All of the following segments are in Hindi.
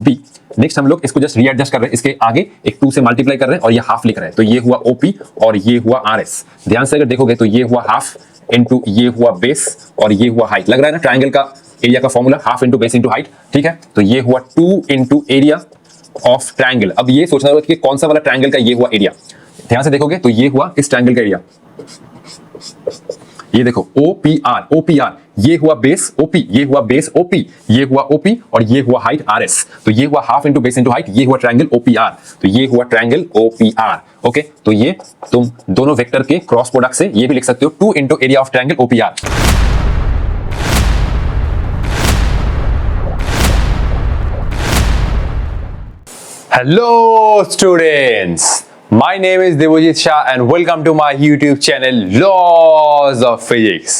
बी। नेक्स्ट हम लोग इसको जस्ट रीएडजस्ट कर रहे हैं, इसके आगे एक 2 से मल्टीप्लाई कर रहे हैं और ये हाफ लिख रहे हैं, तो ये हुआ ओपी और ये हुआ आरएस। ध्यान से अगर देखोगे तो ये हुआ हाफ इनटू ये हुआ बेस और ये हुआ हाइट। लग रहा है ना ट्रायंगल का एरिया का formula, half into base into height, ठीक है। तो ये हुआ 2 इनटू एरिया ऑफ ट्रायंगल। अब ये सोचना होगा कि कौन सा वाला ट्रायंगल का ये हुआ एरिया। ध्यान से देखोगे तो ये हुआ इस ट्रायंगल का एरिया, ये देखो ओपीआर, ओपीआर ये हुआ बेस ओपी, ये हुआ बेस ओपी, ये हुआ ओपी और ये हुआ हाइट आरएस। तो ये हुआ half into base into height, ये हुआ ट्रायंगल ओपीआर, तो ये हुआ ट्रायंगल ओपीआर। ओके, तो ये तुम दोनों वेक्टर के क्रॉस प्रोडक्ट से ये भी लिख सकते हो 2 into area of triangle OPR. Hello students, my name is Devojit Shah and welcome to my YouTube channel Laws of Physics।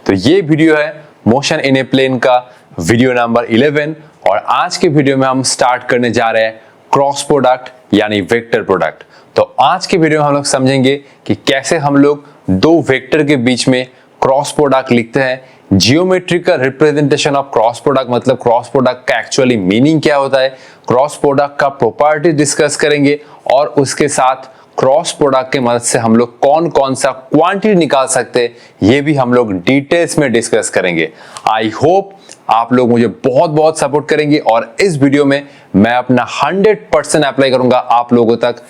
तो ये वीडियो है मोशन इन ए प्लेन का वीडियो नंबर 11 और आज के वीडियो में हम स्टार्ट करने जा रहे हैं क्रॉस प्रोडक्ट यानी वेक्टर प्रोडक्ट। तो आज के वीडियो में हम लोग समझेंगे कि कैसे हम लोग दो वेक्टर के बीच में क्रॉस प्रोडक्ट लिखते हैं, geometrical representation of cross product, मतलब क्रॉस प्रोडक्ट का एक्चुअली मीनिंग क्या होता है, क्रॉस प्रोडक्ट का प्रॉपर्टी डिस्कस करेंगे और उसके साथ क्रॉस प्रोडक्ट के मदद से हम लोग कौन कौन सा क्वांटिटी निकाल सकते हैं ये भी हम लोग डिटेल्स में डिस्कस करेंगे। आई होप आप लोग मुझे बहुत बहुत सपोर्ट करेंगे और इस वीडियो में मैं अपना 100% अप्लाई करूंगा आप लोगों तक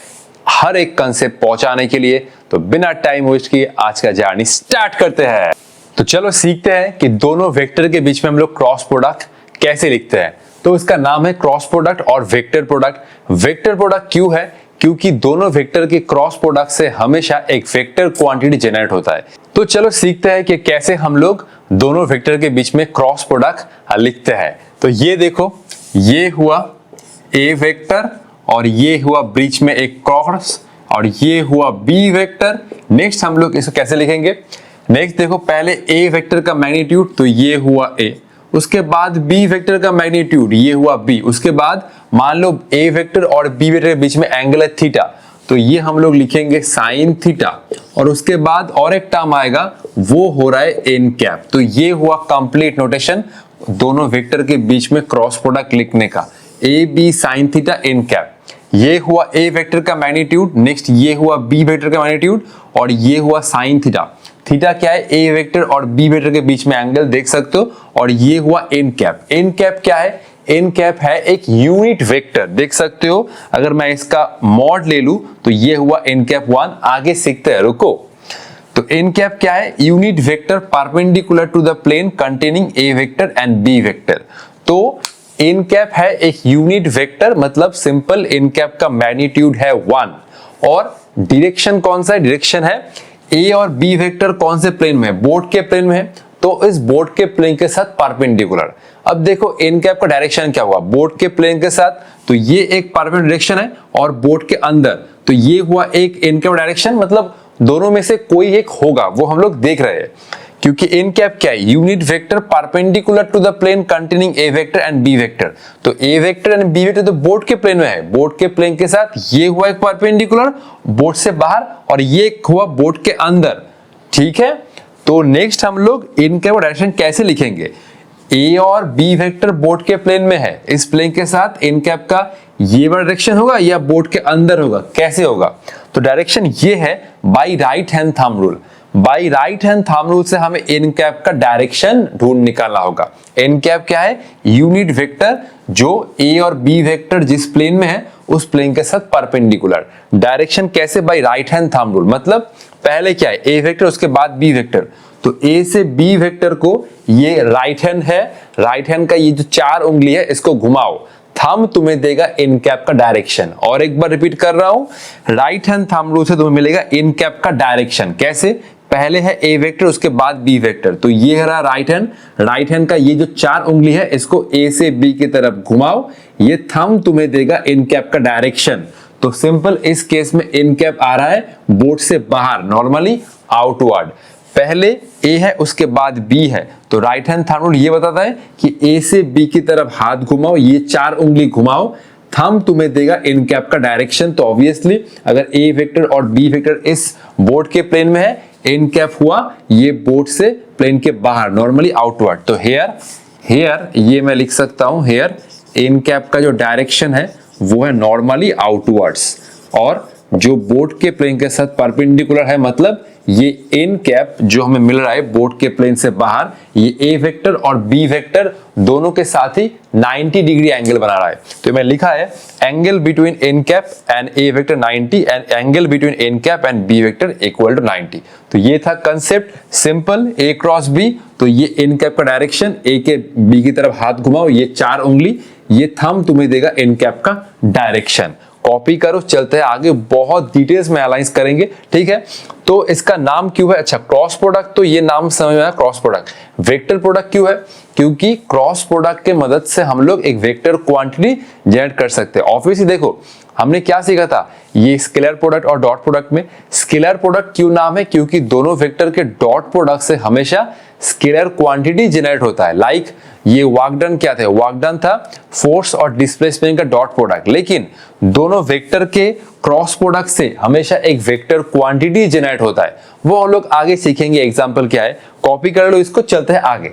हर एक कंसेप्ट पहुंचाने के लिए। तो बिना टाइम वेस्ट किए आज का जर्नी स्टार्ट करते हैं। तो चलो सीखते हैं कि दोनों वेक्टर के बीच में हम लोग क्रॉस प्रोडक्ट कैसे लिखते हैं। तो इसका नाम है क्रॉस प्रोडक्ट और वेक्टर प्रोडक्ट। वेक्टर प्रोडक्ट क्यों है? क्योंकि दोनों वेक्टर के क्रॉस प्रोडक्ट से हमेशा एक वेक्टर क्वांटिटी जनरेट होता है। तो चलो सीखते हैं कि कैसे हम लोग दोनों वेक्टर के बीच में क्रॉस प्रोडक्ट लिखते हैं। तो ये देखो, ये हुआ ए वेक्टर और ये हुआ बीच में एक क्रॉस और ये हुआ बी वेक्टर। नेक्स्ट हम लोग इसको कैसे लिखेंगे? नेक्स्ट देखो, पहले ए वेक्टर का मैग्नीट्यूड तो ये हुआ ए, उसके बाद बी वेक्टर का मैग्नीट्यूड ये हुआ बी, उसके बाद मान लो ए वेक्टर और बी वेक्टर के बीच में एंगल है थीटा, तो ये हम लोग लिखेंगे साइन थीटा और उसके बाद और एक टर्म आएगा वो हो रहा है एन कैप। तो ये हुआ कंप्लीट नोटेशन दोनों वेक्टर के बीच में क्रॉस प्रोडक्ट लिखने का, A B sine theta N cap. ये हुआ ए वेक्टर का मैग्नीट्यूड, नेक्स्ट ये हुआ बी वेक्टर का मैग्नीट्यूड और ये हुआ साइन थीटा। थीटा क्या है? ए वेक्टर और बी वेक्टर के बीच में एंगल देख सकते हो और ये हुआ एन कैप। एन कैप क्या है? एन कैप है एक यूनिट वेक्टर, देख सकते हो। अगर मैं इसका मॉड ले लूं तो ये हुआ एन कैप 1। आगे सीखते हैं, रुको। तो एन कैप क्या है? Unit vector perpendicular to the plane containing A vector and B vector. तो एन कैप है एक यूनिट वेक्टर, मतलब सिंपल एन कैप का मैग्नीट्यूड है 1 और डायरेक्शन कौन सा है? डायरेक्शन है ए और बी वेक्टर कौन से प्लेन में है? बोर्ड के प्लेन में है, तो इस बोर्ड के प्लेन के साथ परपेंडिकुलर। अब देखो एन कैप का डायरेक्शन क्या हुआ? बोर्ड के प्लेन के साथ, तो ये एक परपेंडिकुलर डायरेक्शन है और बोर्ड के अंदर तो ये हुआ एक एन कैप डायरेक्शन, मतलब दोनों में से कोई एक होगा, वो हम लोग देख रहे हैं। क्योंकि एन कैप क्या है? Unit vector perpendicular to the plane containing A vector and B vector. तो A vector and B vector तो बोर्ड के प्लेन में है, बोर्ड के प्लेन के साथ ये हुआ एक परपेंडिकुलर बोर्ड से बाहर और ये हुआ बोर्ड के अंदर, ठीक है। तो नेक्स्ट हम लोग एन कैप डायरेक्शन कैसे लिखेंगे? ए और बी वेक्टर बोर्ड के प्लेन में है, इस प्लेन के साथ एन कैप का ये वाला डायरेक्शन होगा या बोर्ड के अंदर होगा? कैसे होगा? तो डायरेक्शन ये है by right hand thumb rule. By right hand thumb rule से हमें एन कैप का डायरेक्शन ढूंढ निकालना होगा। एन कैप क्या है? यूनिट वेक्टर जो ए और बी वेक्टर जिस प्लेन में है उस प्लेन के साथ परपेंडिकुलर। डायरेक्शन कैसे? By right hand thumb rule, मतलब पहले क्या है? ए वेक्टर उसके बाद बी वेक्टर, तो ए से बी वेक्टर को ये राइट हैंड है, राइट हैंड का ये जो 4 उंगली है इसको घुमाओ, थंब तुम्हें देगा एन कैप का डायरेक्शन। और एक बार रिपीट कर रहा हूं, राइट हैंड थंब रूल से तुम्हें मिलेगा एन कैप का डायरेक्शन। कैसे? पहले है ए वेक्टर उसके बाद बी वेक्टर, तो ये रहा राइट हैंड, राइट हैंड का ये जो 4 उंगली है इसको ए से बी की तरफ घुमाओ, ये थंब तुम्हें देगा एन कैप का डायरेक्शन। तो सिंपल इस केस में एन कैप आ रहा है बोर्ड से बाहर, नॉर्मली आउटवर्ड। पहले ए है उसके बाद बी है, तो राइट हैंड थंब रूल ये बताता है कि ए से बी की तरफ हाथ घुमाओ, ये 4 उंगली घुमाओ, थंब तुम्हें देगा एन कैप का डायरेक्शन। तो ऑब्वियसली अगर ए वेक्टर और बी वेक्टर इस बोर्ड के प्लेन में है, एन कैप हुआ ये बोर्ड से प्लेन के बाहर, नॉर्मली आउटवर्ड। तो हेयर ये मैं लिख सकता हूं, हेयर एन कैप का जो डायरेक्शन है वो है नॉर्मली आउटवर्ड्स, और जो बोर्ड के प्लेन के साथ परपेंडिकुलर है, मतलब ये एन कैप जो हमें मिल रहा है बोर्ड के प्लेन से बाहर, ये ए वेक्टर और बी वेक्टर दोनों के साथ ही 90 डिग्री एंगल बना रहा है। तो मैं लिखा है angle between N cap and A vector 90 and angle between N cap and B vector equal to 90। तो ये था concept, simple, A cross B. तो ये एन कैप का डायरेक्शन, ए के बी की तरफ हाथ घुमाओ, ये 4 उंगली, ये थंब तुम्हें देगा एन कैप का डायरेक्शन। कॉपी करो, चलते हैं आगे, बहुत डिटेल्स में एनालाइज करेंगे, ठीक है। तो इसका नाम क्यों है, अच्छा क्रॉस प्रोडक्ट, तो ये नाम समझ में आया क्रॉस प्रोडक्ट। वेक्टर प्रोडक्ट क्यों है, क्योंकि क्रॉस प्रोडक्ट के मदद से हम लोग एक वेक्टर क्वांटिटी जनरेट कर सकते हैं। ऑब्वियसली देखो हमने क्या सीखा था, ये स्केलर प्रोडक्ट और डॉट प्रोडक्ट में। स्केलर प्रोडक्ट क्यों नाम है, क्योंकि दोनों वेक्टर के डॉट प्रोडक्ट से हमेशा स्केलर क्वांटिटी जनरेट होता है। लाइक ये वर्क डन क्या थे, वर्क डन था फोर्स और डिस्प्लेसमेंट का डॉट प्रोडक्ट, लेकिन दोनों वेक्टर के क्रॉस प्रोडक्ट से हमेशा एक वेक्टर क्वांटिटी जनरेट होता है। वो हम लोग आगे सीखेंगे, एग्जांपल क्या है, कॉपी कर लो इसको, चलते हैं आगे।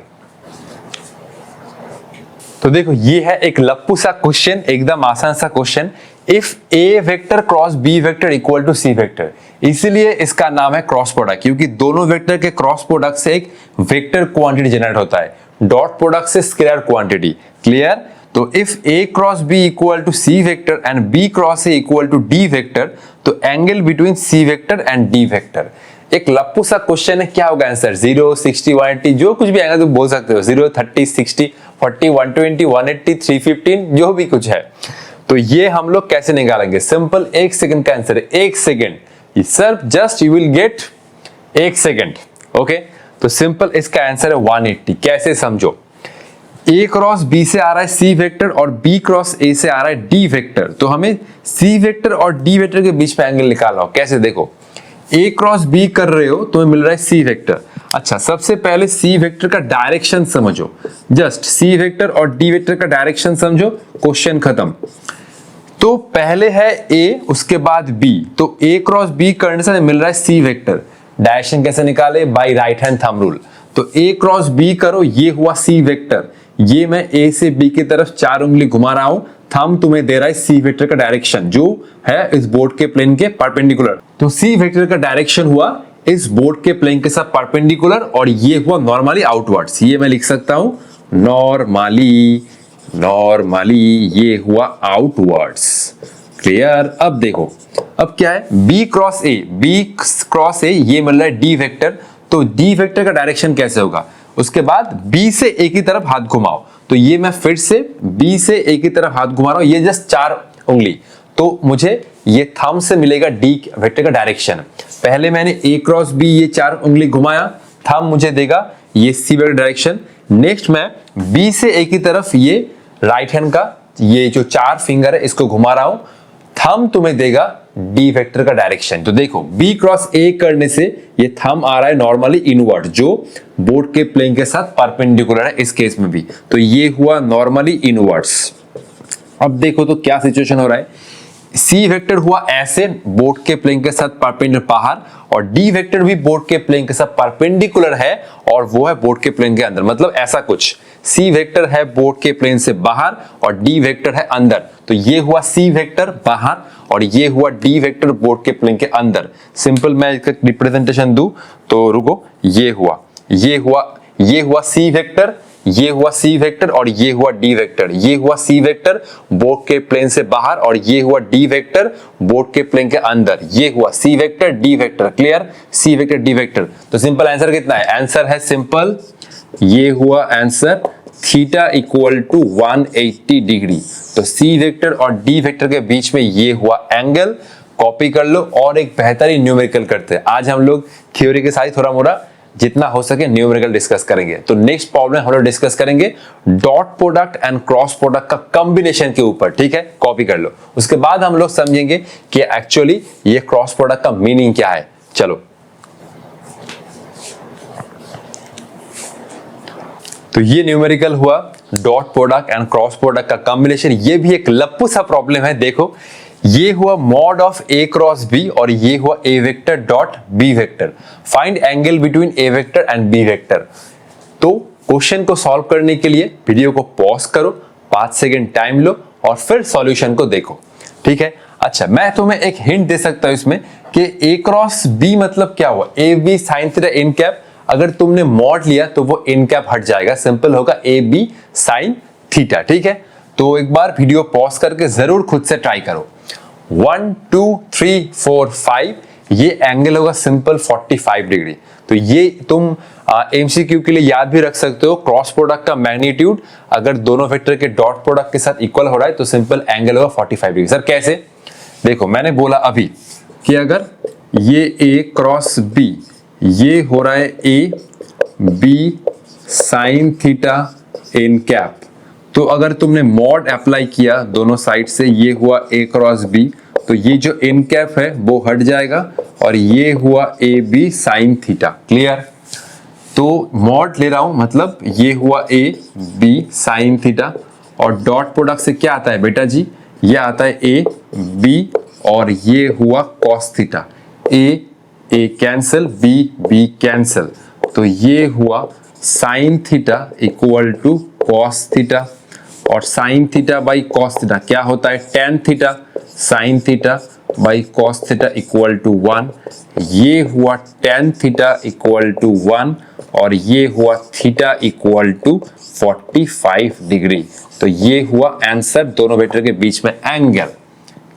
तो देखो ये है एक लप्पू सा क्वेश्चन, एकदम आसान सा question. If A vector cross B vector equal to C vector, इसलिए इसका नाम है क्रॉस प्रोडक्ट, क्योंकि दोनों वेक्टर के क्रॉस प्रोडक्ट से एक वेक्टर क्वांटिटी जनरेट होता है, डॉट प्रोडक्ट से स्केलर क्वांटिटी। क्लियर। तो if A cross B equal to C vector and B cross A equal to D vector, तो angle between C vector and D vector. एक लप्पू सा क्वेश्चन है, क्या होगा आंसर, 0, 60, 180, जो कुछ भी आएगा तो बोल सकते हो, 0, 30, 60, 40, 120, 180, 315, जो भी कुछ है। तो ये हम लोग कैसे निकालेंगे, सिंपल, 1 सेकंड का आंसर है, 1 second sir, just you will get 1 second. Okay, तो सिंपल इसका आंसर है 180। कैसे समझो, ए क्रॉस बी से आ रहा है सी वेक्टर और बी क्रॉस ए से आ रहा है डी वेक्टर, तो हमें सी वेक्टर और डी वेक्टर के बीच में एंगल निकालना हो। कैसे, देखो ए क्रॉस बी कर रहे हो तो मिल रहा है सी वेक्टर। अच्छा, सबसे पहले सी वेक्टर का डायरेक्शन समझो, जस्ट सी वेक्टर और डी वेक्टर का डायरेक्शन समझो, क्वेश्चन खत्म। तो पहले है ए, उसके बाद बी, तो ए क्रॉस बी करने से मिल रहा है सी वेक्टर। डायरेक्शन कैसे निकाले, by right hand thumb rule. तो ए क्रॉस बी करो, ये हुआ सी वेक्टर, ये मैं ए से बी की तरफ 4 उंगली घुमा रहा हूं, थंब तुम्हें दे रहा है सी वेक्टर का डायरेक्शन जो है इस बोर्ड के प्लेन के परपेंडिकुलर। तो सी वेक्टर का डायरेक्शन हुआ इस बोर्ड के प्लेन के साथ परपेंडिकुलर, और ये हुआ नॉर्मली आउटवर्ड्स। ये मैं लिख सकता हूं नॉर्मली, ये हुआ आउटवर्ड्स। क्लियर। अब देखो, अब क्या है, बी क्रॉस ए, ये मिल रहा है डी वेक्टर, तो डी वेक्टर का डायरेक्शन कैसे होगा, उसके बाद बी से ए की तरफ हाथ घुमाओ, तो ये मैं फिर से बी से ए की तरफ हाथ घुमा रहा हूं, ये जस्ट 4 उंगली, तो मुझे ये थंब से मिलेगा डी वेक्टर का डायरेक्शन। पहले मैंने ए क्रॉस बी ये 4 उंगली घुमाया, थंब मुझे देगा ये सी वेक्टर डायरेक्शन। नेक्स्ट मैं बी से ए की तरफ ये राइट हैंड का ये जो 4 फिंगर है इसको घुमा रहा हूं, थंब तुम्हें देगा डी वेक्टर का डायरेक्शन। तो देखो बी क्रॉस ए करने से ये थंब आ रहा है नॉर्मली इनवर्ड, जो बोर्ड के प्लेन के साथ परपेंडिकुलर है इस केस में भी, तो ये हुआ नॉर्मली इनवर्ड्स। अब देखो तो क्या सिचुएशन हो रहा है, सी वेक्टर हुआ ऐसे बोर्ड के प्लेन के साथ परपेंडिकुलर बाहर, और डी वेक्टर भी बोर्ड के प्लेन के साथ परपेंडिकुलर है और वो है बोर्ड के प्लेन के अंदर, मतलब ऐसा कुछ सी वेक्टर है बोर्ड के प्लेन से बाहर और डी वेक्टर है अंदर, तो ये हुआ सी वेक्टर बाहर और ये हुआ डी वेक्टर बोर्ड के प्लेन के अंदर। सिंपल मैं इसका रिप्रेजेंटेशन दूं तो रुको, ये हुआ सी वेक्टर, ये हुआ सी वेक्टर और ये हुआ डी वेक्टर, ये हुआ सी वेक्टर बोर्ड के प्लेन से बाहर और ये हुआ डी वेक्टर बोर्ड के प्लेन के अंदर, ये हुआ C vector D vector. Clear, C vector D vector. तो सिंपल आंसर कितना है, आंसर है सिंपल, ये हुआ answer theta equal to 180 degree. तो सी वेक्टर और डी वेक्टर के बीच में ये हुआ एंगल। कॉपी कर लो और एक बेहतरीन न्यूमेरिकल करते हैं। आज हम लोग थ्योरी के साथ थोड़ा मोड़ा जितना हो सके न्यूमेरिकल डिस्कस करेंगे। तो नेक्स्ट प्रॉब्लम हम लोग डिस्कस करेंगे dot product and cross product का कॉम्बिनेशन के ऊपर, ठीक है, कॉपी कर लो। उसके बाद हम लोग समझेंगे कि एक्चुअली ये क्रॉस प्रोडक्ट का मीनिंग क्या है। चलो, तो ये न्यूमेरिकल हुआ dot product and cross product का कॉम्बिनेशन। ये भी एक लप्पू सा प्रॉब्लम है। देखो ये हुआ mod of A cross B और ये हुआ A vector dot B vector. Find angle between A vector and B vector. तो क्वेश्चन को सॉल्व करने के लिए वीडियो को पॉज करो, 5 सेकंड टाइम लो और फिर सॉल्यूशन को देखो, ठीक है। अच्छा, मैं तुम्हें एक हिंट दे सकता हूं इसमें कि ए क्रॉस बी मतलब क्या हुआ, A B sine theta N cap. अगर तुमने मॉड लिया तो वो एन कैप हट जाएगा, सिंपल होगा ए बी साइन थीटा, ठीक है। तो एक बार वीडियो पॉज करके जरूर खुद से ट्राई करो। 1 2 3 4 5 ये एंगल होगा सिंपल 45 डिग्री। तो ये तुम एमसीक्यू के लिए याद भी रख सकते हो, क्रॉस प्रोडक्ट का मैग्नीट्यूड अगर दोनों वेक्टर के डॉट प्रोडक्ट के साथ इक्वल हो रहा है तो सिंपल एंगल होगा 45 डिग्री। सर कैसे? देखो, मैंने बोला अभी कि अगर ये ए क्रॉस बी ये हो रहा है A B sine theta N cap, तो अगर तुमने मॉड अप्लाई किया दोनों साइड से, ये हुआ ए क्रॉस बी, तो ये जो एन कैप है वो हट जाएगा और ये हुआ A B sine theta. Clear? तो मॉड ले रहा हूं मतलब ये हुआ ए बी साइन थीटा और डॉट प्रोडक्ट से क्या आता है बेटा जी, ये आता है ए बी और ये हुआ cos theta. A cancel, B cancel, तो ये हुआ sine theta equal to cos theta और sine theta by cos theta क्या होता है, tan theta. Sine theta by cos theta equal to 1, ये हुआ टेन थीटा इक्वल टू 1 और ये हुआ थीटा इक्वल टू 45 डिग्री। तो ये हुआ आंसर दोनों वेक्टर के बीच में एंगल।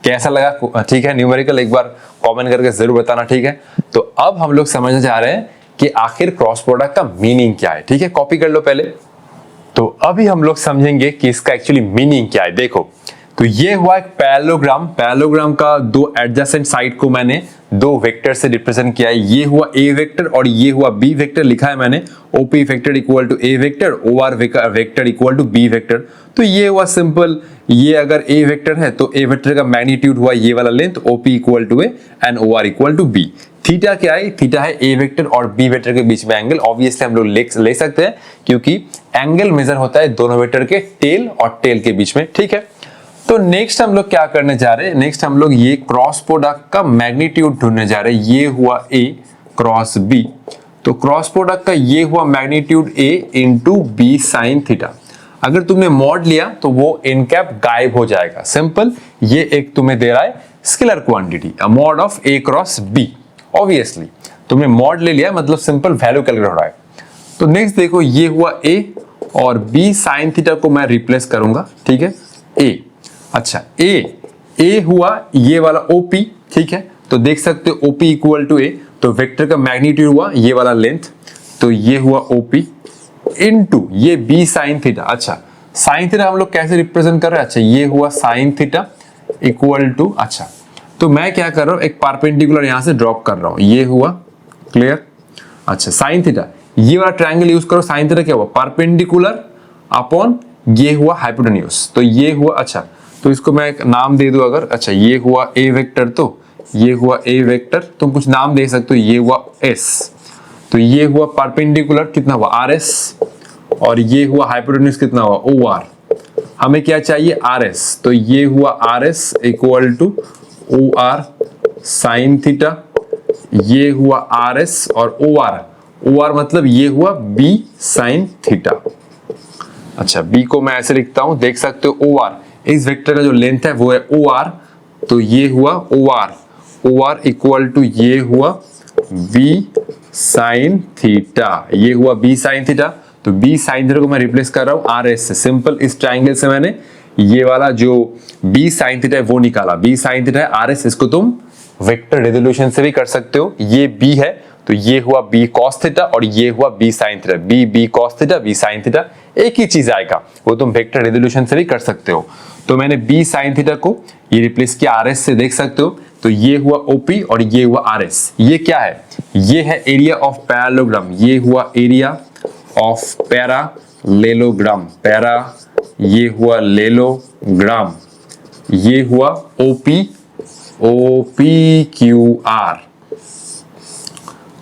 कैसा लगा? ठीक है, न्यूमेरिकल एक बार कमेंट करके जरूर बताना, ठीक है। तो अब हम लोग समझने जा रहे हैं कि आखिर क्रॉस प्रोडक्ट का मीनिंग क्या है, ठीक है। कॉपी कर लो पहले। तो अभी हम लोग समझेंगे कि इसका एक्चुअली मीनिंग क्या है। देखो, तो ये हुआ एक पैरेललोग्राम। पैरेललोग्राम का दो एडजेसेंट साइड को मैंने दो वेक्टर से रिप्रेजेंट किया है। ये हुआ ए वेक्टर और ये हुआ बी वेक्टर। लिखा है मैंने OP vector equal to A vector, OR vector equal to B vector. तो ये हुआ सिंपल, ये अगर ए वेक्टर है तो ए वेक्टर का मैग्नीट्यूड हुआ ये वाला length, OP equal to A and OR equal to B. Theta क्या है? थीटा है ए वेक्टर और बी वेक्टर के बीच में एंगल। ऑब्वियसली हम लोग ले सकते हैं क्योंकि एंगल मेजर होता है दोनों वेक्टर के टेल और टेल के बीच में, ठीक है। तो नेक्स्ट हम लोग क्या करने जा रहे हैं, नेक्स्ट हम लोग ये क्रॉस प्रोडक्ट का मैग्नीट्यूड ढूंढने जा रहे हैं। ये हुआ ए क्रॉस बी, तो क्रॉस प्रोडक्ट का ये हुआ magnitude A into B sine theta. अगर तुमने मॉड लिया तो वो एन कैप गायब हो जाएगा। सिंपल, ये एक तुम्हें दे रहा है scalar quantity, uh mod of A cross B. Obviously तुमने मॉड ले लिया मतलब सिंपल वैल्यू कैलकुलेट हो रहा है। तो नेक्स्ट देखो, ये हुआ ए और बी साइन थीटा को मैं रिप्लेस करूंगा, ठीक है। ए, अच्छा ए हुआ ये वाला ओपी, ठीक है। तो देख सकते हो ओपी इक्वल टू ए, तो वेक्टर का मैग्नीट्यूड हुआ ये वाला लेंथ, तो ये हुआ ओपी इनटू ये बी साइन थीटा। अच्छा, साइन थीटा हम लोग कैसे रिप्रेजेंट कर रहे हैं? अच्छा, ये हुआ साइन थीटा इक्वल टू, अच्छा तो मैं क्या कर रहा हूं, एक परपेंडिकुलर यहां से ड्रॉप कर रहा हूं, ये हुआ। क्लियर? अच्छा, साइन थीटा, ये वाला ट्रायंगल यूज करो। साइन थीटा क्या हुआ? परपेंडिकुलर अपॉन ये हुआ हाइपोटेन्यूज, तो ये हुआ। अच्छा, तो इसको मैं एक नाम दे दूं अगर, अच्छा ये हुआ ए वेक्टर, तो ये हुआ ए वेक्टर, तुम कुछ नाम दे सकते हो, ये हुआ एस, तो ये हुआ परपेंडिकुलर कितना हुआ आर एस और ये हुआ हाइपोटेन्यूज कितना हुआ ओ आर। हमें क्या चाहिए? आर एस, तो ये हुआ R S equal to O R sine theta, ये हुआ आर एस और ओ आर मतलब ये हुआ बी साइन थीटा। अच्छा, बी को मैं ऐसे लिखता हूं, देख सकते हो ओ आर, इस वेक्टर का जो लेंथ है वो है ओ आर, तो ये हुआ ओ आर इक्वल टू ये हुआ बी साइन थीटा, ये हुआ बी साइन थीटा। तो बी साइन थीटा को मैं रिप्लेस कर रहा हूं आर एस से। सिंपल, इस ट्राइंगल से मैंने ये वाला जो बी साइन थीटा है वो निकाला। बी साइन थीटा है आर एस, इसको तुम वेक्टर रेजोल्यूशन से भी कर सकते हो। ये बी है तो ये हुआ बी कॉस थीटा और ये हुआ B sine theta. B cos theta, B sine theta एक ही चीज आएगा, वो तुम वेक्टर रेजोल्यूशन से भी कर सकते हो। तो मैंने बी साइन थीटा को ये रिप्लेस किया आर एस से, देख सकते हो। तो ये हुआ ओपी और ये हुआ आर एस। ये क्या है? ये है एरिया ऑफ पैरेललोग्राम। ये हुआ एरिया ऑफ पैरालेलोग्राम, ये हुआ लेलोग्राम, ये हुआ ओपी क्यू आर।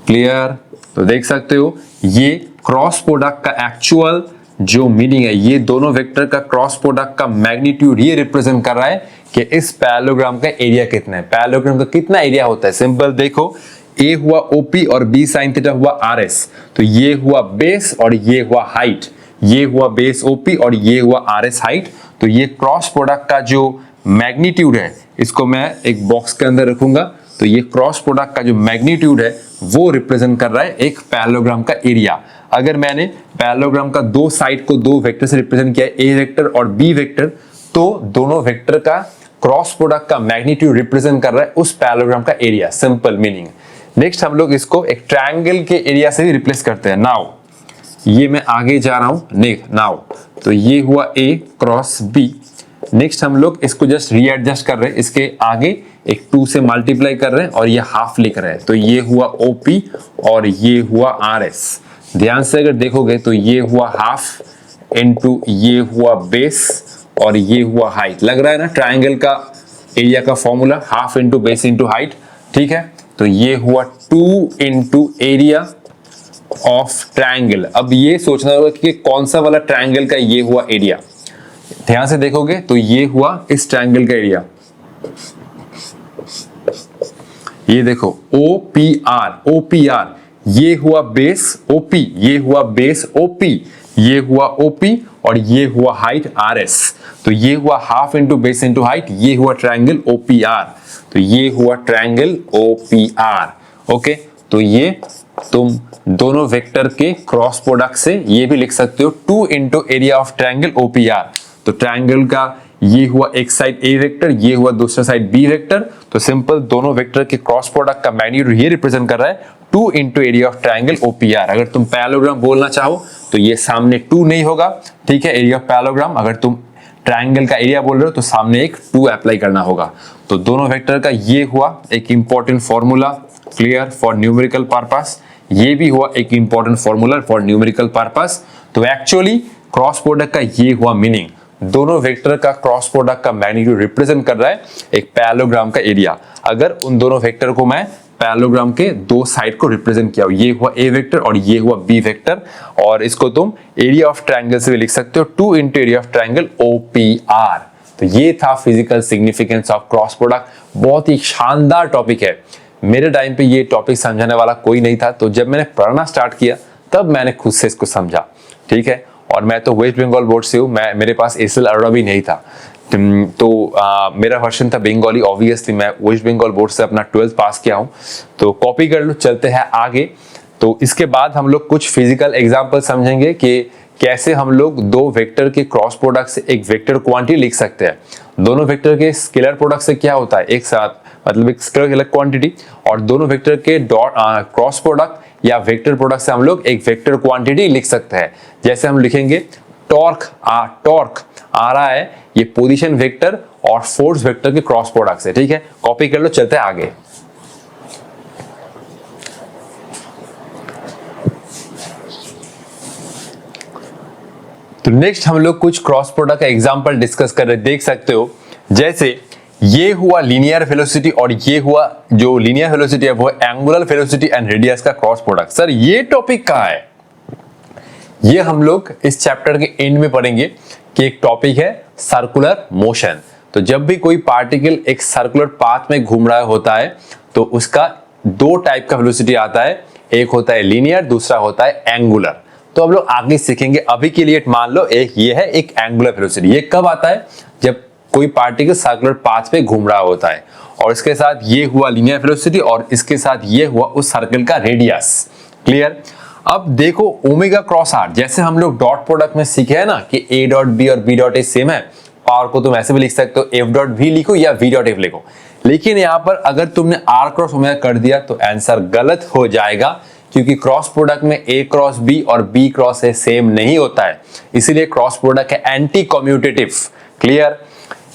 क्लियर? तो देख सकते हो ये क्रॉस प्रोडक्ट का एक्चुअल जो मीनिंग है, ये दोनों वेक्टर का क्रॉस प्रोडक्ट का मैग्नीट्यूड ये रिप्रेजेंट कर रहा है कि इस पैरेललोग्राम का एरिया कितना है। पैरेललोग्राम का कितना एरिया होता है? सिंपल देखो, ए हुआ ओपी और बी साइन थीटा हुआ आर एस, तो ये हुआ बेस और ये हुआ हाइट। ये हुआ बेस ओपी और ये हुआ आरएस हाइट। तो ये क्रॉस प्रोडक्ट का जो मैग्नीट्यूड है इसको मैं एक बॉक्स के अंदर रखूंगा। तो ये क्रॉस प्रोडक्ट का जो मैग्नीट्यूड है वो रिप्रेजेंट कर रहा है एक पैरेललोग्राम का एरिया। अगर मैंने पैरेललोग्राम का दो साइड को दो वेक्टर से रिप्रेजेंट किया है, ए वेक्टर और बी वेक्टर, तो दोनों वेक्टर का क्रॉस प्रोडक्ट का मैग्नीट्यूड रिप्रेजेंट कर रहा है उस पैरेललोग्राम का एरिया। Simple meaning. नेक्स्ट हम लोग इसको एक ट्रायंगल के एरिया से भी रिप्लेस करते हैं। नाउ ये मैं आगे जा रहा हूं। नाउ तो ये हुआ ए क्रॉस बी। नेक्स्ट हम लोग इसको जस्ट रीएडजस्ट कर रहे हैं, इसके आगे एक 2 से मल्टीप्लाई कर रहे हैं और ये हाफ लिख रहे हैं। तो ये हुआ ओपी और ये हुआ आरएस। ध्यान से अगर देखोगे तो ये हुआ हाफ इनटू ये हुआ बेस और ये हुआ हाइट। लग रहा है ना ट्रायंगल का एरिया का formula, half into base into height. ठीक है, तो ये हुआ 2 इनटू एरिया ऑफ ट्रायंगल। अब ये सोचना होगा कि कौन सा वाला ट्रायंगल का ये हुआ एरिया। ध्यान से देखोगे तो ये हुआ इस ट्रायंगल का एरिया। ये देखो OPR, ये हुआ बेस OP, ये हुआ बेस OP, ये हुआ OP और ये हुआ हाइट RS। तो ये हुआ half into base into height, ये हुआ ट्रायंगल OPR। तो ये हुआ ट्रायंगल OPR। ओके, तो ये तुम दोनों वेक्टर के क्रॉस प्रोडक्ट से ये भी लिख सकते हो 2 into area of triangle OPR। तो ट्रायंगल का ये हुआ एक साइड ए वेक्टर, ये हुआ दूसरा साइड बी वेक्टर। तो सिंपल दोनों वेक्टर के क्रॉस प्रोडक्ट का मैग्नीट्यूड ये रिप्रेजेंट कर रहा है 2 into area of triangle OPR। अगर तुम पैरेललोग्राम बोलना चाहो तो ये सामने 2 नहीं होगा, ठीक है, एरिया ऑफ पैरेललोग्राम। अगर तुम ट्रायंगल का एरिया बोल रहे हो तो सामने एक 2 अप्लाई करना होगा। तो दोनों वेक्टर का ये हुआ एक important formula, clear, for numerical purpose. ये भी हुआ एक important formula for numerical purpose. तो एक्चुअली क्रॉस प्रोडक्ट का ये हुआ मीनिंग, दोनों वेक्टर का क्रॉस प्रोडक्ट का मैग्नीट्यूड रिप्रेजेंट कर रहा है एक पैरेललोग्राम का एरिया। अगर उन दोनों वेक्टर को मैं पैरेललोग्राम के दो साइड को रिप्रेजेंट किया, ये हुआ ए वेक्टर और ये हुआ बी वेक्टर, और इसको तुम एरिया ऑफ ट्रायंगल से भी लिख सकते हो 2 into area of triangle OPR। तो ये था physical significance of cross product. बहुत ही शानदार टॉपिक है। मेरे टाइम पे ये टॉपिक समझाने वाला कोई नहीं था, तो जब मैंने पढ़ना स्टार्ट किया तब मैंने खुद से इसको समझा। ठीक है, और मैं तो वेस्ट बंगाल बोर्ड से हूँ, मेरे पास एसएल अरोड़ा भी नहीं था। तो मेरा वर्जन था बंगाली। ऑब्वियसली मैं वेस्ट बंगाल बोर्ड से अपना 12th पास किया हूँ, तो कॉपी कर लो। चलते हैं आगे। तो इसके बाद हम लोग कुछ फिजिकल एग्जाम्पल समझेंगे कि कैसे हम लोग दो वेक्टर के क्रॉस प्रोडक्ट से एक वेक्टर क्वांटिटी लिख सकते हैं। दोनों वेक्टर के स्केलर प्रोडक्ट से क्या होता है एक साथ, मतलब एक स्केलर क्वांटिटी, और दोनों वेक्टर के डॉट क्रॉस प्रोडक्ट या वेक्टर प्रोडक्ट से हम लोग एक वेक्टर क्वांटिटी लिख सकते हैं। जैसे हम लिखेंगे टॉर्क आ रहा है, ये पोजीशन वेक्टर और फोर्स वेक्टर के क्रॉस प्रोडक्ट से। ठीक है, कॉपी कर लो। चलते हैं आगे। तो नेक्स्ट हम लोग कुछ क्रॉस प्रोडक्ट का एग्जांपल डिस्कस कर रहे, देख सकते हो। जैसे ये हुआ लीनियर वेलोसिटी और ये हुआ जो लीनियर वेलोसिटी है वो एंगुलर वेलोसिटी एंड रेडियस का क्रॉस प्रोडक्ट। सर ये टॉपिक कहाँ है? ये हम लोग इस चैप्टर के एंड में पढ़ेंगे कि एक टॉपिक है सर्कुलर मोशन। तो जब भी कोई पार्टिकल एक सर्कुलर पाथ में घूम रहा होता है तो उसका दो टाइप का वेलोसिटी आता है, एक होता है लीनियर, दूसरा होता है एंगुलर। तो हम लोग आगे सीखेंगे। अभी के लिए मान लो एक ये है एक एंगुलर वेलोसिटी। ये कब आता है? जब कोई पार्टिकल सर्कुलर पाथ पे घूम रहा होता है, और इसके साथ ये हुआ लीनियर वेलोसिटी और इसके साथ ये हुआ उस सर्कल का रेडियस। क्लियर? अब देखो ओमेगा क्रॉस आर, जैसे हम लोग डॉट प्रोडक्ट में सीखे हैं ना कि ए डॉट बी और बी डॉट ए सेम है। पावर को तुम ऐसे भी लिख सकते हो, एफ डॉट वी लिखो या वी डॉट एफ लिखो। लेकिन यहाँ पर अगर तुमने आर क्रॉस ओमेगा कर दिया तो आंसर गलत हो जाएगा, क्योंकि क्रॉस प्रोडक्ट में ए क्रॉस बी और बी क्रॉस ए सेम नहीं होता है। इसीलिए क्रॉस प्रोडक्ट है एंटी कम्यूटेटिव। क्लियर?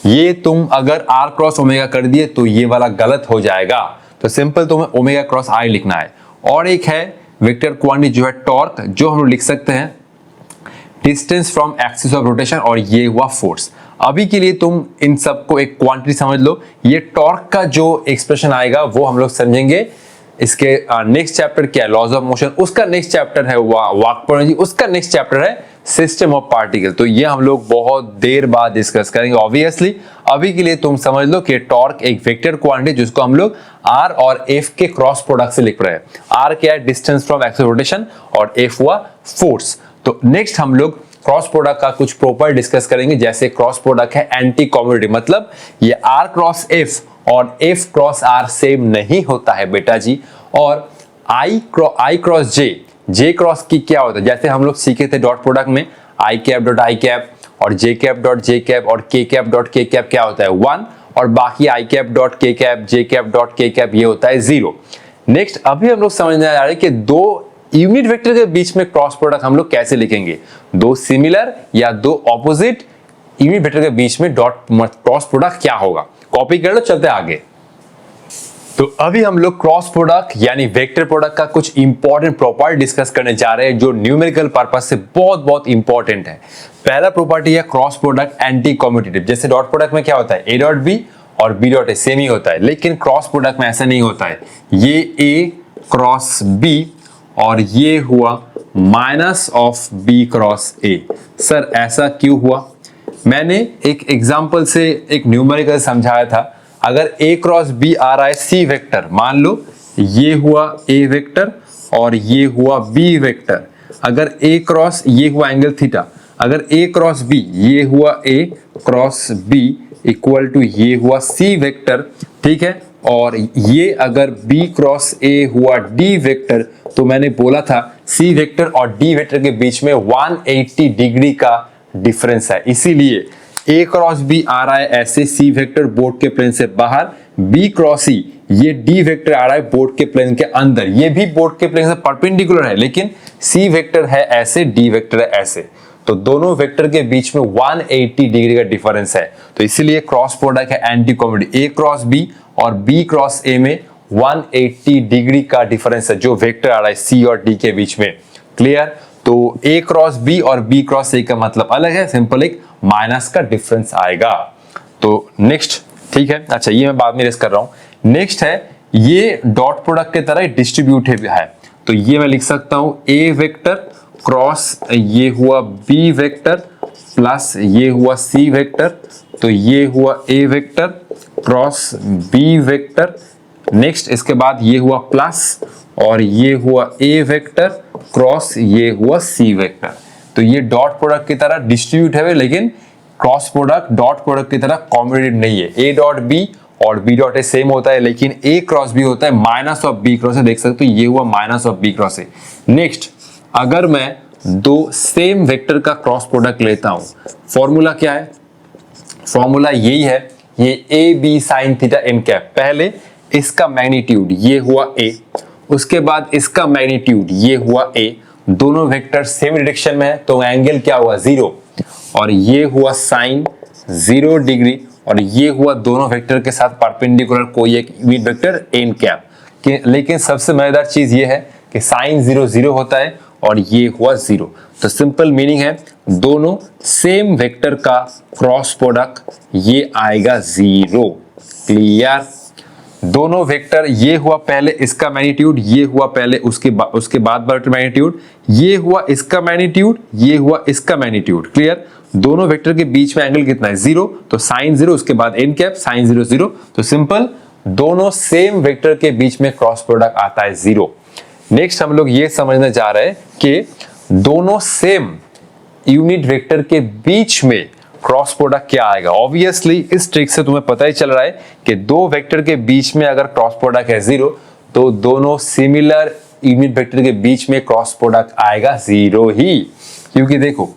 ये तुम अगर आर क्रॉस ओमेगा कर दिए तो ये वाला गलत हो जाएगा। तो सिंपल तुम्हें ओमेगा क्रॉस आई लिखना है। और एक है वेक्टर क्वांटिटी जो है टॉर्क, जो हम लोग लिख सकते हैं distance from axis of rotation, और ये हुआ फोर्स। अभी के लिए तुम इन सबको एक क्वांटिटी समझ लो। ये टॉर्क का जो एक्सप्रेशन आएगा वो हम लोग समझेंगे इसके नेक्स्ट चैप्टर क्या है, लॉज ऑफ मोशन। उसका नेक्स्ट चैप्टर है वर्क पर एनर्जी, उसका नेक्स्ट चैप्टर है सिस्टम ऑफ पार्टिकल। तो ये हम लोग बहुत देर बाद डिस्कस करेंगे ऑब्वियसली। अभी के लिए तुम समझ लो कि टॉर्क एक वेक्टर क्वांटिटी जिसको हम लोग आर और एफ के क्रॉस प्रोडक्ट से लिख रहे हैं। आर क्या है? Distance from axis of rotation, और एफ हुआ फोर्स। तो नेक्स्ट हम लोग क्रॉस प्रोडक्ट का कुछ प्रॉपर डिस्कस करेंगे। जैसे क्रॉस प्रोडक्ट है एंटी कॉम्यूटेटिव, मतलब ये R क्रॉस F और F क्रॉस R सेम नहीं होता है बेटा जी। और I क्रॉस J क्रॉस की क्या होता है, जैसे हम लोग सीखे थे डॉट प्रोडक्ट में I cap dot I cap और J cap dot J cap और K cap dot K cap क्या होता है 1, और बाकी I cap dot K cap J cap dot K cap ये होता है 0। नेक्स्ट अभी हम लोग समझने जा रहे हैं कि दो यूनिट वेक्टर के बीच में क्रॉस प्रोडक्ट हम लोग कैसे लिखेंगे, दो सिमिलर या दो ऑपोजिट यूनिट वेक्टर के बीच में डॉट क्रॉस प्रोडक्ट क्या होगा। कॉपी कर लो, चलते आगे। तो अभी हम लोग क्रॉस प्रोडक्ट यानी वेक्टर प्रोडक्ट का कुछ इंपॉर्टेंट प्रॉपर्टी डिस्कस करने जा रहे हैं जो न्यूमेरिकल पर्पस से बहुत इंपॉर्टेंट है। पहला प्रॉपर्टी है क्रॉस प्रोडक्ट एंटी कॉम्यूटेटिव। जैसे डॉट प्रोडक्ट में क्या होता है, ए डॉट बी और बी डॉट ए सेम ही होता है, लेकिन क्रॉस प्रोडक्ट में ऐसा नहीं होता है। ये ए क्रॉस बी और ये हुआ minus of B cross A. Sir ऐसा क्यों हुआ? मैंने एक एग्जांपल से एक न्यूमेरिकल समझाया था। अगर a क्रॉस b आ रहा है c वेक्टर, मान लो ये हुआ a वेक्टर और ये हुआ b वेक्टर। अगर a क्रॉस, ये हुआ एंगल थीटा, अगर a क्रॉस b ये हुआ a cross b equal to ये हुआ c वेक्टर, ठीक है, और ये अगर b क्रॉस a हुआ d वेक्टर, तो मैंने बोला था c वेक्टर और d वेक्टर के बीच में 180 डिग्री का डिफरेंस है। इसीलिए a क्रॉस b आ रहा है ऐसे, c वेक्टर बोर्ड के प्लेन से बाहर, b क्रॉस e ये d वेक्टर आ रहा है बोर्ड के प्लेन के अंदर, ये भी बोर्ड के प्लेन से परपेंडिकुलर है, लेकिन c वेक्टर है ऐसे, d वेक्टर है ऐसे, तो दोनों वेक्टर के बीच में 180 डिग्री का डिफरेंस है। तो इसीलिए क्रॉस प्रोडक्ट है anti commutative. a cross b और b क्रॉस a में 180 डिग्री का डिफरेंस है जो वेक्टर आ रहा है c और d के बीच में। क्लियर? तो a क्रॉस b और b क्रॉस a का मतलब अलग है, सिंपल एक माइनस का डिफरेंस आएगा। तो नेक्स्ट, ठीक है, अच्छा ये मैं बाद में रेस कर रहा हूं। नेक्स्ट है ये डॉट प्रोडक्ट के तरह डिस्ट्रीब्यूटिव है, तो ये मैं लिख सकता हूं a वेक्टर क्रॉस ये हुआ b वेक्टर प्लस ये हुआ c वेक्टर, तो ये हुआ a vector cross b vector. Next इसके बाद ये हुआ प्लस और ये हुआ a वेक्टर क्रॉस ये हुआ c वेक्टर। तो ये डॉट प्रोडक्ट की तरह डिस्ट्रीब्यूट है, लेकिन क्रॉस प्रोडक्ट डॉट प्रोडक्ट की तरह कॉम्यूटेटिव नहीं है। a डॉट b और b डॉट a सेम होता है, लेकिन a क्रॉस b होता है minus of b cross a। देख सकते हो ये हुआ minus of b cross a। Next, अगर मैं दो सेम वेक्टर का क्रॉस प्रोडक्ट लेता हूं, फॉर्मूला क्या है? फॉर्मूला यही है, ये a b sine theta n cap. पहले इसका मैग्नीट्यूड ये हुआ a, उसके बाद इसका मैग्नीट्यूड ये हुआ a, दोनों वेक्टर सेम डायरेक्शन में है तो एंगल क्या हुआ 0, और ये हुआ साइन 0 डिग्री, और ये हुआ दोनों वेक्टर के साथ परपेंडिकुलर कोई एक यूनिट वेक्टर n कैप। लेकिन सबसे मजेदार चीज ये है कि साइन 0 0 होता है और ये हुआ 0। तो सिंपल मीनिंग है दोनों सेम वेक्टर का क्रॉस प्रोडक्ट ये आएगा 0। क्लियर? दोनों वेक्टर, ये हुआ पहले इसका मैग्नीट्यूड, ये हुआ पहले उसके बाद मैग्नीट्यूड, ये हुआ इसका मैग्नीट्यूड, ये हुआ इसका मैग्नीट्यूड। क्लियर? दोनों वेक्टर के बीच में एंगल कितना है 0, तो साइन 0 उसके बाद n कैप साइन 0 0। तो सिंपल दोनों सेम वेक्टर के बीच में क्रॉस प्रोडक्ट आता है 0। नेक्स्ट हम लोग ये समझने जा रहे हैं कि दोनों सेम यूनिट वेक्टर के बीच में क्रॉस प्रोडक्ट क्या आएगा। ऑब्वियसली इस ट्रिक से तुम्हें पता ही चल रहा है कि दो वेक्टर के बीच में अगर क्रॉस प्रोडक्ट है 0, तो दोनों सिमिलर यूनिट वेक्टर के बीच में क्रॉस प्रोडक्ट आएगा 0 ही। क्योंकि देखो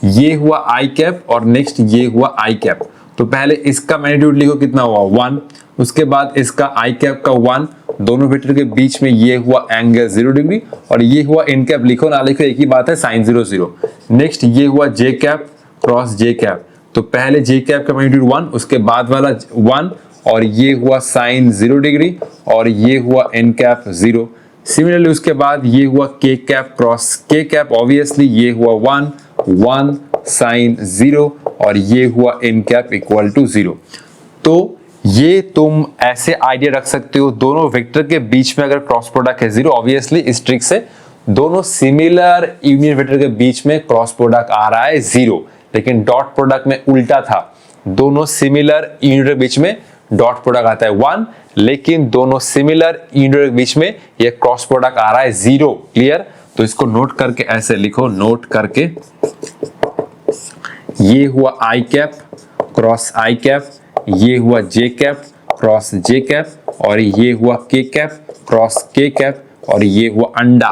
ये हुआ i कैप और नेक्स्ट ये हुआ i कैप, तो पहले इसका मैग्नीट्यूड लिखो कितना हुआ 1, उसके बाद इसका i कैप का 1, दोनों वेक्टर के बीच में ये हुआ एंगल 0 डिग्री, और ये हुआ n कैप, लिखो ना लिखो एक ही बात है, साइन 0 0। नेक्स्ट ये हुआ j cap cross j cap, तो पहले j कैप का मैग्नीट्यूड 1, उसके बाद वाला 1, और ये हुआ साइन 0 डिग्री, और ये हुआ n कैप 0। सिमिलरली उसके बाद ये हुआ k cap cross k cap, obviously ये हुआ 1 साइन 0, और ये हुआ n कैप इक्वल टू 0। तो ये तुम ऐसे आइडिया रख सकते हो, दोनों वेक्टर के बीच में अगर क्रॉस प्रोडक्ट है 0, ऑब्वियसली इस ट्रिक से दोनों सिमिलर यूनिट वेक्टर के बीच में क्रॉस प्रोडक्ट आ रहा है 0। लेकिन डॉट प्रोडक्ट में उल्टा था, दोनों सिमिलर यूनिट के बीच में डॉट प्रोडक्ट आता है 1, लेकिन दोनों सिमिलर यूनिट के बीच में ये क्रॉस प्रोडक्ट आ रहा है 0। क्लियर? तो इसको नोट करके ऐसे लिखो, नोट करके ये हुआ आई कैप क्रॉस आई कैप, ये हुआ जे कैप क्रॉस जे कैप, और ये हुआ के कैप क्रॉस के कैप, और ये हुआ अंडा।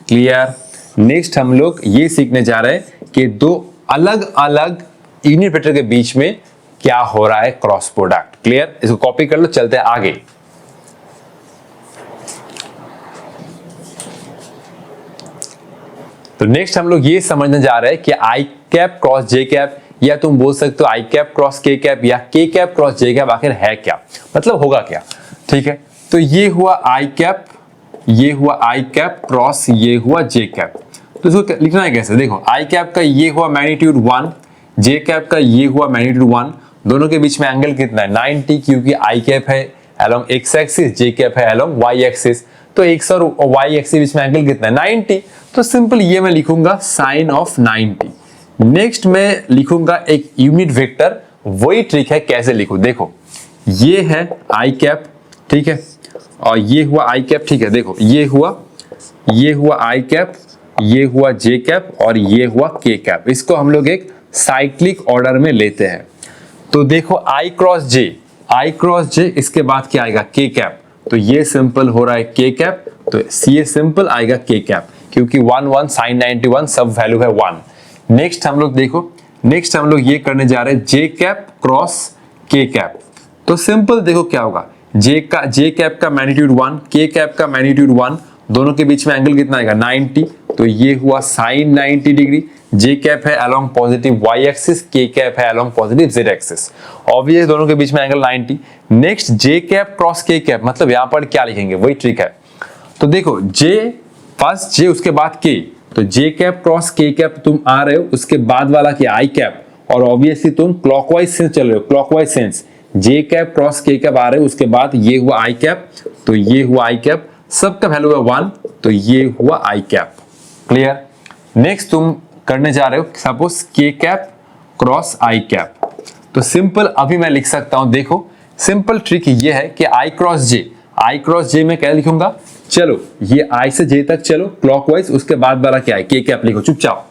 क्लियर। नेक्स्ट हम लोग ये सीखने जा रहे हैं कि दो अलग अलग यूनिट वेक्टर के बीच में क्या हो रहा है क्रॉस प्रोडक्ट। क्लियर, इसको कॉपी कर लो, चलते हैं आगे। तो नेक्स्ट हम लोग ये समझने जा रहे हैं कि आई कैप क्रॉस जे कैप, या तुम बोल सकते हो आई कैप क्रॉस के कैप या के कैप क्रॉस जे कैप, आखिर है क्या, मतलब होगा क्या। ठीक है, तो ये हुआ आई कैप, ये हुआ आई कैप क्रॉस ये हुआ जे कैप। तो इसको लिखना है कैसे, देखो आई कैप का ये हुआ मैग्नीट्यूड 1, जे कैप का ये हुआ मैग्नीट्यूड 1, दोनों के बीच में एंगल कितना है 90, क्योंकि आई कैप है अलोंग एक्स एक्सिस, जे कैप है अलोंग वाई एक्सिस, तो एक्स और वाई एक्सिस बीच में एंगल कितना है 90। तो सिंपल ये मैं लिखूंगा साइन ऑफ 90। नेक्स्ट मैं लिखूंगा एक यूनिट वेक्टर, वही ट्रिक है कैसे लिखूं। देखो ये है आई कैप, ठीक है, और ये हुआ आई कैप, ठीक है, देखो ये हुआ आई कैप, ये हुआ जे कैप, और ये हुआ के कैप। इसको हम लोग एक साइक्लिक ऑर्डर में लेते हैं। तो देखो आई क्रॉस जे, इसके बाद क्या आएगा के कैप, तो ये सिंपल हो रहा है के कैप, तो ये सिंपल आएगा के कैप, क्योंकि 1 1 sin 91 सब वैल्यू है 1। नेक्स्ट हम लोग देखो, नेक्स्ट हम लोग ये करने जा रहे हैं जे कैप क्रॉस के कैप। तो सिंपल देखो क्या होगा, जे कैप का मैग्नीट्यूड 1, के कैप का मैग्नीट्यूड 1, दोनों के बीच में एंगल कितना आएगा 90, तो ये हुआ साइन 90 डिग्री। जे कैप है अलोंग पॉजिटिव वाई एक्सिस, के कैप है along positive Z axis, obvious दोनों के बीच में एंगल 90। नेक्स्ट जे कैप क्रॉस के कैप, मतलब यहां पर क्या लिखेंगे वही ट्रिक है। तो देखो जे, फर्स्ट जे उसके बाद के, तो जे कैप क्रॉस के कैप तुम आ रहे हो, उसके बाद वाला क्या आई कैप, और ऑब्वियसली तुम क्लॉकवाइज सेंस चल रहे हो, क्लॉकवाइज सेंस, जे कैप क्रॉस के कैप आ रहे हो, उसके बाद ये हुआ आई कैप, तो ये हुआ आई कैप, सबका वैल्यू है 1, तो ये हुआ आई कैप। क्लियर। नेक्स्ट तुम करने जा रहे हो सपोज के कैप क्रॉस आई कैप, तो सिंपल अभी मैं लिख सकता हूं, देखो सिंपल ट्रिक ये है कि आई क्रॉस जे में क्या लिखूंगा, चलो ये आई से जे तक चलो क्लॉकवाइज, उसके बाद वाला क्या है के कैप लिखो चुपचाप।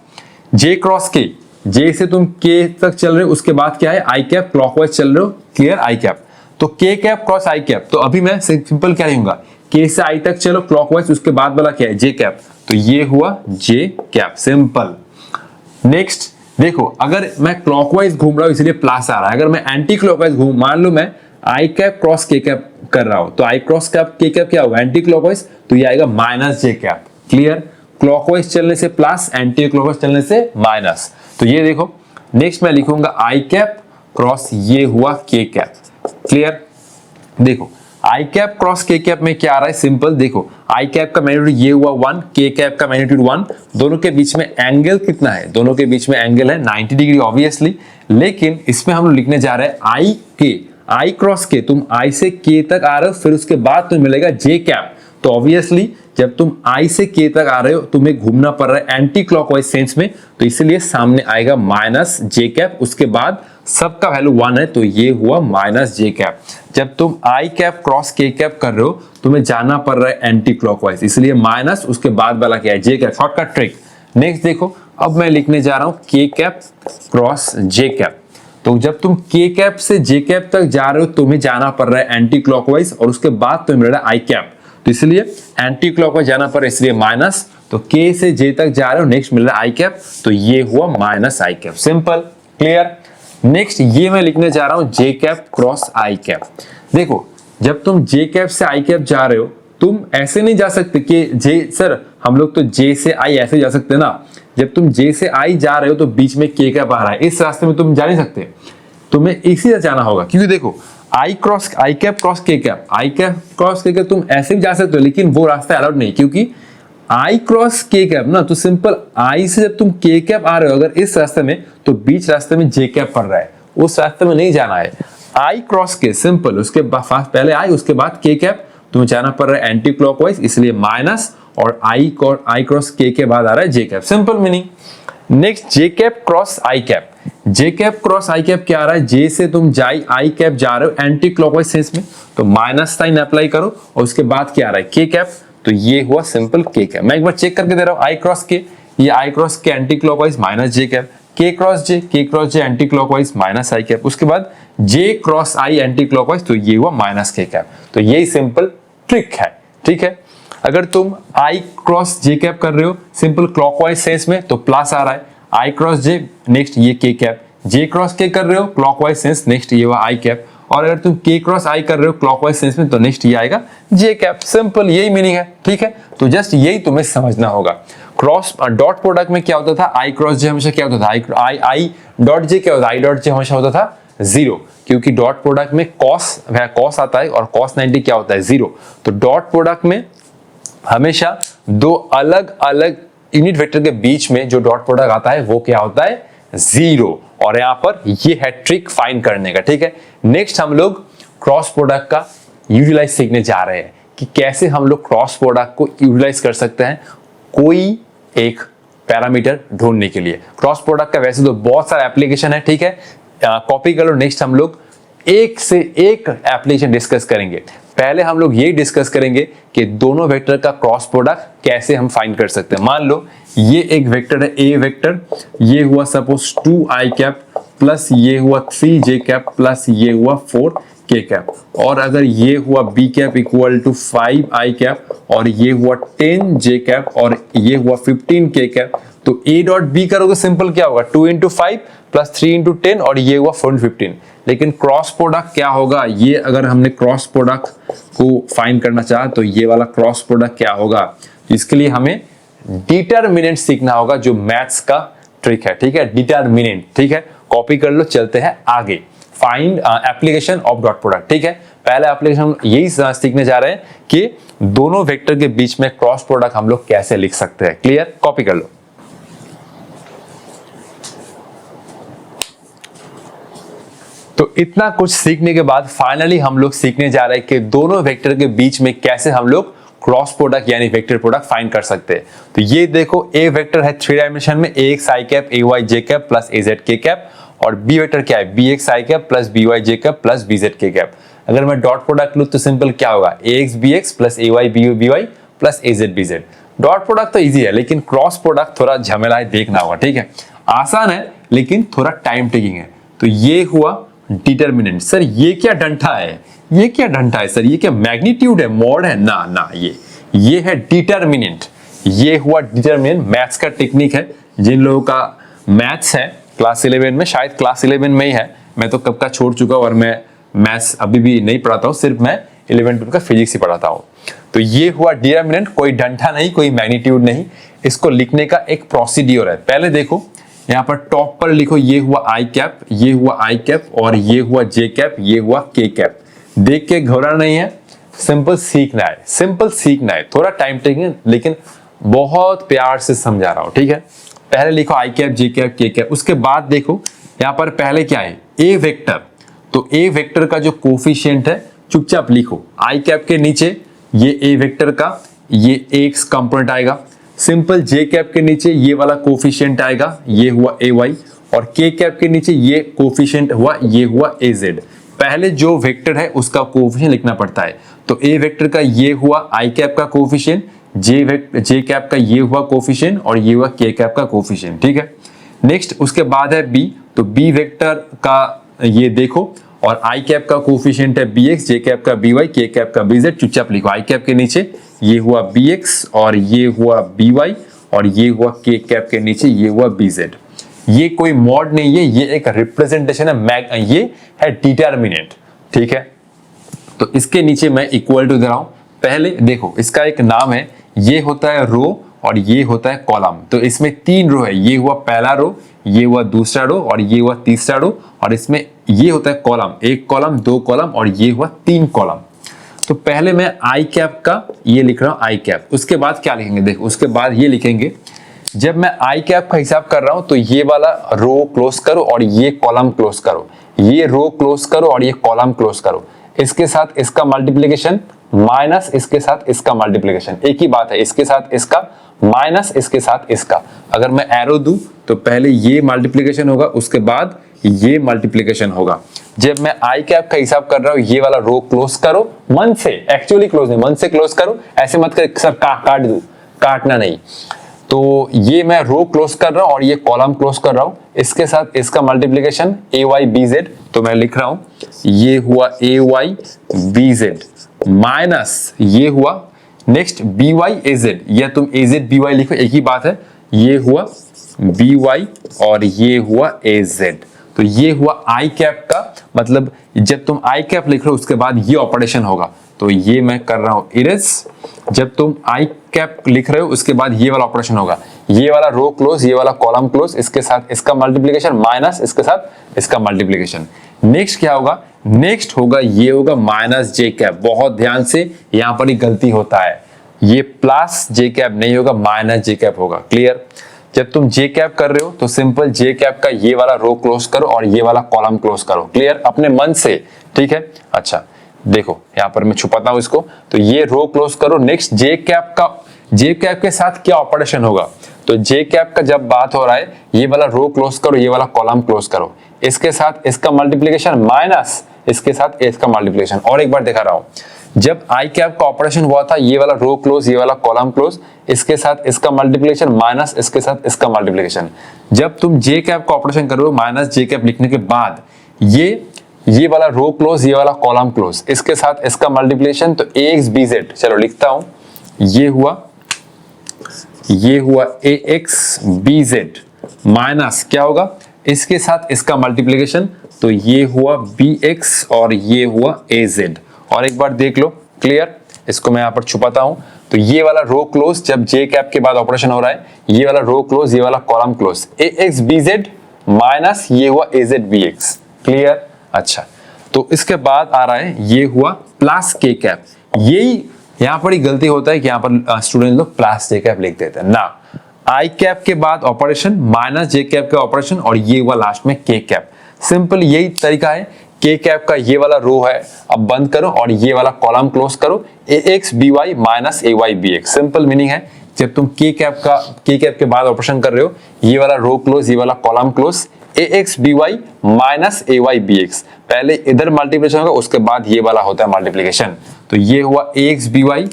जे क्रॉस के, जे से तुम के तक चल रहे हो, उसके बाद क्या है आई कैप, क्लॉकवाइज चल रहे हो, क्लियर आई कैप। तो के कैप क्रॉस आई कैप, तो अभी मैं सिंपल क्या लिखूंगा, के से आई तक चलो क्लॉकवाइज, उसके बाद वाला क्या है जे कैप, तो ये हुआ जे कैप, सिंपल। नेक्स्ट देखो, अगर मैं क्लॉकवाइज घूम रहा हूं इसलिए प्लस आ रहा है, अगर मैं एंटी क्लॉकवाइज घूम, मान लो मैं आई कैप क्रॉस के कैप कर रहा हूं, तो आई क्रॉस कैप के कैप क्या होगा एंटी क्लॉकवाइज, तो ये आएगा माइनस जे कैप। क्लियर, क्लॉकवाइज चलने से प्लस, एंटी क्लॉकवाइज चलने से माइनस। तो ये देखो, नेक्स्ट मैं लिखूंगा आई कैप क्रॉस ये हुआ के कैप। क्लियर, देखो आई कैप क्रॉस के कैप में क्या आ रहा है, सिंपल देखो, आई कैप का मैग्नीट्यूड ये हुआ 1, के कैप का मैग्नीट्यूड 1, दोनों के बीच में एंगल कितना है, दोनों के बीच में एंगल है 90 डिग्री ऑब्वियसली। लेकिन इसमें हम लोग लिखने जा रहे हैं आई के, आई क्रॉस के, तुम आई से के तक आ रहे हो, फिर उसके बाद तुम्हें मिलेगा जे कैप, तो ऑब्वियसली जब तुम आई से के तक आ रहे हो तुम्हें घूमना पड़ रहा है एंटी क्लॉकवाइज सेंस में, तो इसलिए सामने आएगा माइनस जे कैप, उसके बाद सबका वैल्यू 1 है, तो ये हुआ माइनस जे कैप। जब तुम आई कैप क्रॉस के कैप कर रहे हो तुम्हें जाना पड़ रहा है एंटी क्लॉकवाइज, इसलिए माइनस, उसके बाद वाला क्या है जे कैप, शॉर्टकट ट्रिक। नेक्स्ट देखो, अब मैं लिखने जा रहा हूं के कैप क्रॉस जे कैप, तो जब तुम के कैप से जे कैप तक जा रहे हो तुम्हें जाना पड़ रहा है एंटी क्लॉकवाइज, और उसके बाद तुम्हें मिल रहा है आई कैप, तो इसलिए एंटी क्लॉकवाइज जाना पड़ रहा है, इसलिए माइनस, तो के से जे तक जा रहे हो, नेक्स्ट मिल रहा है आई कैप, तो ये हुआ माइनस आई कैप, सिंपल। क्लियर। नेक्स्ट ये मैं लिखने जा रहा हूं जे कैप क्रॉस आई कैप। देखो जब तुम जे कैप से आई कैप जा रहे हो तुम ऐसे नहीं जा सकते कि जे, सर हम लोग तो जे से आई ऐसे जा सकते ना, जब तुम जे से आई जा रहे हो तो बीच में के कैप आ रहा है, इस रास्ते में तुम जा नहीं सकते, तुम्हें इसी से जाना होगा, क्योंकि देखो आई कैप क्रॉस के कैप, आई कैप क्रॉस के कैप तुम ऐसे भी जा सकते हो, लेकिन वो रास्ता अलाउड नहीं, क्योंकि आई क्रॉस के कैप ना, तो सिंपल आई से जब तुम के कैप आ रहे हो अगर इस रास्ते में, तो बीच रास्ते में जे कैप पड़ रहा है, उस रास्ते में नहीं जाना है। आई क्रॉस के सिंपल, उसके बाद पहले आई उसके बाद के कैप, तुम्हें जाना पड़ रहा है एंटी क्लॉकवाइज, इसलिए माइनस, और आई क्रॉस के बाद आ रहा है जे कैप, सिंपल मीनिंग। नेक्स्ट जे कैप क्रॉस आई कैप, जे कैप क्रॉस आई कैप क्या आ रहा है, जे से तुम आई कैप जा रहे हो एंटी क्लॉकवाइज सेंस में, तो माइनस साइन अप्लाई करो, और उसके बाद क्या आ रहा है के कैप, तो ये हुआ सिंपल के कैप। मैं एक बार चेक करके दे रहा हूं आई क्रॉस के, ये आई क्रॉस के एंटी क्लॉकवाइज माइनस जे कैप, k क्रॉस जे एंटी क्लॉकवाइज माइनस आई कैप, उसके बाद j cross i anti clockwise, तो ये हुआ माइनस k कैप। तो यही सिंपल ट्रिक है, ठीक है। अगर तुम i क्रॉस j कैप कर रहे हो सिंपल क्लॉकवाइज सेंस में तो प्लस आ रहा है, i क्रॉस j नेक्स्ट ये k cap, j cross k कर रहे हो क्लॉकवाइज सेंस नेक्स्ट ये हुआ i कैप, और अगर तुम k क्रॉस i कर रहे हो क्लॉकवाइज सेंस में तो नेक्स्ट ये आएगा j कैप। सिंपल यही मीनिंग है, ठीक है। तो जस्ट यही तुम्हें समझना होगा। क्रॉस डॉट प्रोडक्ट में क्या होता था, i क्रॉस j हमेशा क्या होता था, i डॉट j क्या होता है, i डॉट j हमेशा होता था 0, क्योंकि डॉट प्रोडक्ट में कॉस आता है और cos 90 क्या होता है 0। तो डॉट प्रोडक्ट में हमेशा दो अलग अलग यूनिट वेक्टर के बीच में जो डॉट प्रोडक्ट आता है वो क्या होता है 0, और यहां पर ये है ट्रिक फाइंड करने का, ठीक है। नेक्स्ट हम लोग क्रॉस प्रोडक्ट का यूटिलाइज सीखने जा रहे हैं कि कैसे हम लोग क्रॉस प्रोडक्ट को यूटिलाइज कर सकते हैं कोई एक पैरामीटर ढूंढने के लिए। क्रॉस प्रोडक्ट का वैसे तो बहुत सारा एप्लीकेशन है, ठीक है, कॉपी कर लो। नेक्स्ट हम लोग एक से एक एप्लीकेशन डिस्कस करेंगे। पहले हम लोग ये डिस्कस करेंगे कि दोनों वेक्टर का क्रॉस प्रोडक्ट कैसे हम फाइंड कर सकते हैं। मान लो ये एक वेक्टर है a वेक्टर, ये हुआ सपोज 2i कैप प्लस ये हुआ 3j कैप प्लस ये हुआ 4k कैप, और अगर ये हुआ b cap equal to 5i cap और ये हुआ 10j कैप और ये हुआ 15k कैप, तो a डॉट b करोगे सिंपल क्या होगा 2 इंटू 5 प्लस 3 इंटू 10 और ये हुआ 4 15। लेकिन क्रॉस प्रोडक्ट क्या होगा, ये अगर हमने क्रॉस प्रोडक्ट को फाइंड करना चाहा तो ये वाला क्रॉस प्रोडक्ट क्या होगा, इसके लिए हमें डिटरमिनेंट सीखना होगा जो मैथ्स का ट्रिक है, ठीक है, डिटरमिनेंट, ठीक है। कॉपी कर लो, चलते हैं आगे। Find application of dot product, ठीक है। पहला एप्लीकेशन यही सीखने जा रहे हैं कि दोनों वेक्टर के बीच में क्रॉस प्रोडक्ट हम लोग कैसे लिख सकते हैं। क्लियर, कॉपी कर लो। तो इतना कुछ सीखने के बाद फाइनली हम लोग सीखने जा रहे हैं कि दोनों वेक्टर के बीच में कैसे हम लोग क्रॉस प्रोडक्ट यानी वेक्टर प्रोडक्ट फाइंड कर सकते हैं। तो ये देखो a वेक्टर है 3 डायमेंशन में ax i cap ay j cap plus az k cap, और b वेक्टर क्या है bx i cap plus by j cap plus bz k cap. अगर मैं डॉट प्रोडक्ट लूं तो सिंपल क्या होगा ax bx plus ay by plus az bz। Dot product तो इजी है लेकिन क्रॉस प्रोडक्ट थोड़ा झमेला है, देखना होगा, ठीक है। आसान है लेकिन थोड़ा टाइम टेकिंग है। तो ये हुआ डिटरमिनेंट। सर ये क्या डंठा है, ये क्या डंठा है सर, ये क्या मैग्नीट्यूड है, मॉड है, ना ना, ये है डिटरमिनेंट। ये हुआ डिटरमिनेंट। मैथ्स का टेक्निक है, जिन लोगों का मैथ्स है क्लास 11 में, शायद क्लास 11 में ही है, मैं तो कब का छोड़ चुका और मैं मैथ्स अभी भी नहीं पढ़ाता हूँ, सिर्फ मैं 11 का फिजिक्स ही पढ़ाता हूँ। तो ये हुआ डिटरमिनेंट, कोई डंठा नहीं, कोई मैग्नीट्यूड नहीं। इसको लिखने का एक प्रोसीड्योर है। पहले देखो यहाँ पर टॉप पर लिखो ये हुआ आई कैप, ये हुआ आई कैप और ये हुआ जे कैप, ये हुआ के कैप। देख के घबराना नहीं है, सिंपल सीखना है, सिंपल सीखना है। थोड़ा टाइम टेकिंग लेकिन बहुत प्यार से समझा रहा हूं, ठीक है। पहले लिखो आई कैप, जे कैप, के कैप। उसके बाद देखो यहाँ पर पहले क्या है ए वेक्टर, तो ए वेक्टर का जो कोफिशिएंट है चुपचाप लिखो। आई कैप के नीचे ये ए वेक्टर का ये एक्स कंपोनेंट आएगा। सिंपल जे कैप के नीचे ये वाला कोफिशिएंट आएगा, ये हुआ ए वाई, और के कैप के नीचे ये कोफिशिएंट हुआ, ये हुआ ए जेड। पहले जो वेक्टर है उसका कोफिशिएंट लिखना पड़ता है। तो ए वेक्टर का ये हुआ आई कैप का कोफिशिएंट, जे कैप का ये हुआ कोफिशिएंट और ये हुआ के कैप का कोफिशिएंट, ठीक है। नेक्स्ट उसके बाद है बी, तो बी वेक्टर का ये देखो, और आई कैप का कोफिशिएंट है बी एक्स, जे कैप का बी वाई, के कैप का बी जेड। चुपचाप लिखो आई कैप के नीचे ये हुआ बी एक्स और ये हुआ बी वाई और ये हुआ के कैप के नीचे ये हुआ बी जेड। ये कोई मॉड नहीं है, ये एक रिप्रेजेंटेशन है, ये है डिटरमिनेंट, ठीक है। तो इसके नीचे मैं इक्वल टू दे रहा हूं। पहले देखो इसका एक नाम है, ये होता है रो और ये होता है कॉलम। तो इसमें 3 रो है, ये हुआ पहला रो, ये हुआ दूसरा रो और ये हुआ तीसरा रो, और इसमें ये होता है कॉलम, 1 कॉलम 2 कॉलम और ये हुआ 3 कॉलम। तो पहले मैं आई कैप का ये लिख रहा हूं आई कैप। उसके बाद क्या लिखेंगे देखो, उसके बाद ये लिखेंगे, जब मैं आई कैप का हिसाब कर रहा हूं तो ये वाला रो क्लोज करो और ये कॉलम क्लोज करो, ये रो क्लोज करो और ये कॉलम क्लोज करो। इसके साथ इसका मल्टीप्लिकेशन माइनस इसके साथ इसका मल्टीप्लिकेशन, एक ही बात है, इसके साथ इसका माइनस इसके साथ इसका। अगर मैं एरो दूं तो पहले ये मल्टीप्लिकेशन होगा, उसके बाद ये मल्टीप्लिकेशन होगा। जब मैं आई कैप का हिसाब कर रहा हूं, ये वाला रो क्लोज करो मन से, एक्चुअली क्लोज नहीं, मन से क्लोज करो, ऐसे मत कर सर काट दूं, काटना नहीं। तो ये मैं रो क्लोज कर रहा हूं और ये कॉलम क्लोज कर रहा हूं, इसके साथ इसका मल्टीप्लीकेशन ए वाई बी जेड, तो मैं लिख रहा हूं ये हुआ ए वाई बी जेड माइनस ये हुआ नेक्स्ट बी वाई ए जेड, या तुम ए जेड बी वाई लिखो एक ही बात है, ये हुआ बी वाई और ये हुआ ए जेड। तो ये हुआ आई कैप का मतलब जब तुम आई कैप लिख रहे हो उसके बाद ये ऑपरेशन होगा, तो ये मैं कर रहा हूं इरेज। जब तुम आई कैप लिख रहे हो उसके बाद ये वाला ऑपरेशन होगा, ये वाला रो क्लोज ये वाला कॉलम क्लोज, इसके साथ इसका मल्टीप्लीकेशन माइनस इसके साथ इसका मल्टीप्लीकेशन। नेक्स्ट क्या होगा, नेक्स्ट होगा ये होगा माइनस जे कैप। बहुत ध्यान से यहां पर ही गलती होता है, ये प्लस जे कैप नहीं होगा माइनस जे कैप होगा। क्लियर? जब तुम जे कैप कर रहे हो तो सिंपल जे कैप का ये वाला रो क्लोज करो और ये वाला कॉलम क्लोज करो। क्लियर? अपने मन से, ठीक है। अच्छा देखो यहां पर मैं छुपाता हूं इसको, तो ये रो क्लोज करो। नेक्स्ट जे कैप के साथ क्या ऑपरेशन होगा, तो जे कैप का जब बात हो रहा है ये वाला रो क्लोज करो ये वाला कॉलम क्लोज करो, इसके साथ इसका मल्टीप्लीकेशन माइनस इसके साथ इसका मल्टीप्लीकेशन। और एक बार दिखा रहा हूं, जब आई कैप का ऑपरेशन हुआ था ये वाला रो क्लोज ये वाला कॉलम क्लोज, इसके साथ इसका मल्टीप्लीकेशन माइनस इसके साथ इसका मल्टीप्लीकेशन। जब तुम जे कैप का ऑपरेशन करो माइनस जे कैप लिखने के बाद ये वाला रो क्लोज ये वाला कॉलम क्लोज, इसके साथ इसका मल्टीप्लीकेशन, तो ए एक्स बी जेड। चलो लिखता हूं, ये हुआ ए एक्स बी जेड माइनस क्या होगा इसके साथ इसका मल्टीप्लीकेशन, तो ये हुआ बी एक्स और ये हुआ ए जेड। और एक बार देख लो। क्लियर? इसको मैं यहां पर छुपाता हूं, तो ये वाला रो क्लोज जब जे कैप के बाद ऑपरेशन हो रहा है ये वाला रो क्लोज ये वाला कॉलम क्लोज, ए एक्स बी जेड माइनस ये हुआ ए जेड बी एक्स। क्लियर? अच्छा, तो इसके बाद आ रहा है ये हुआ प्लस के कैप। यही यहां पर ही गलती होता है कि यहां पर स्टूडेंट लोग प्लस जे कैप लिख देते हैं ना। आई कैप के बाद ऑपरेशन माइनस जे कैप का ऑपरेशन और ये हुआ लास्ट में के कैप। सिंपल यही तरीका है। के कैप का ये वाला रो है, अब बंद करो और ये वाला कॉलम क्लोज करो, A X B Y minus A Y B X. Simple meaning है, जब तुम के कैप के बाद ऑपरेशन कर रहे हो ये वाला रो क्लोज ये वाला column close, A X B Y minus A Y B x. पहले इधर मल्टीप्लिकेशन होगा उसके बाद ये वाला होता है मल्टीप्लिकेशन। तो ये हुआ ए एक्स बी वाई,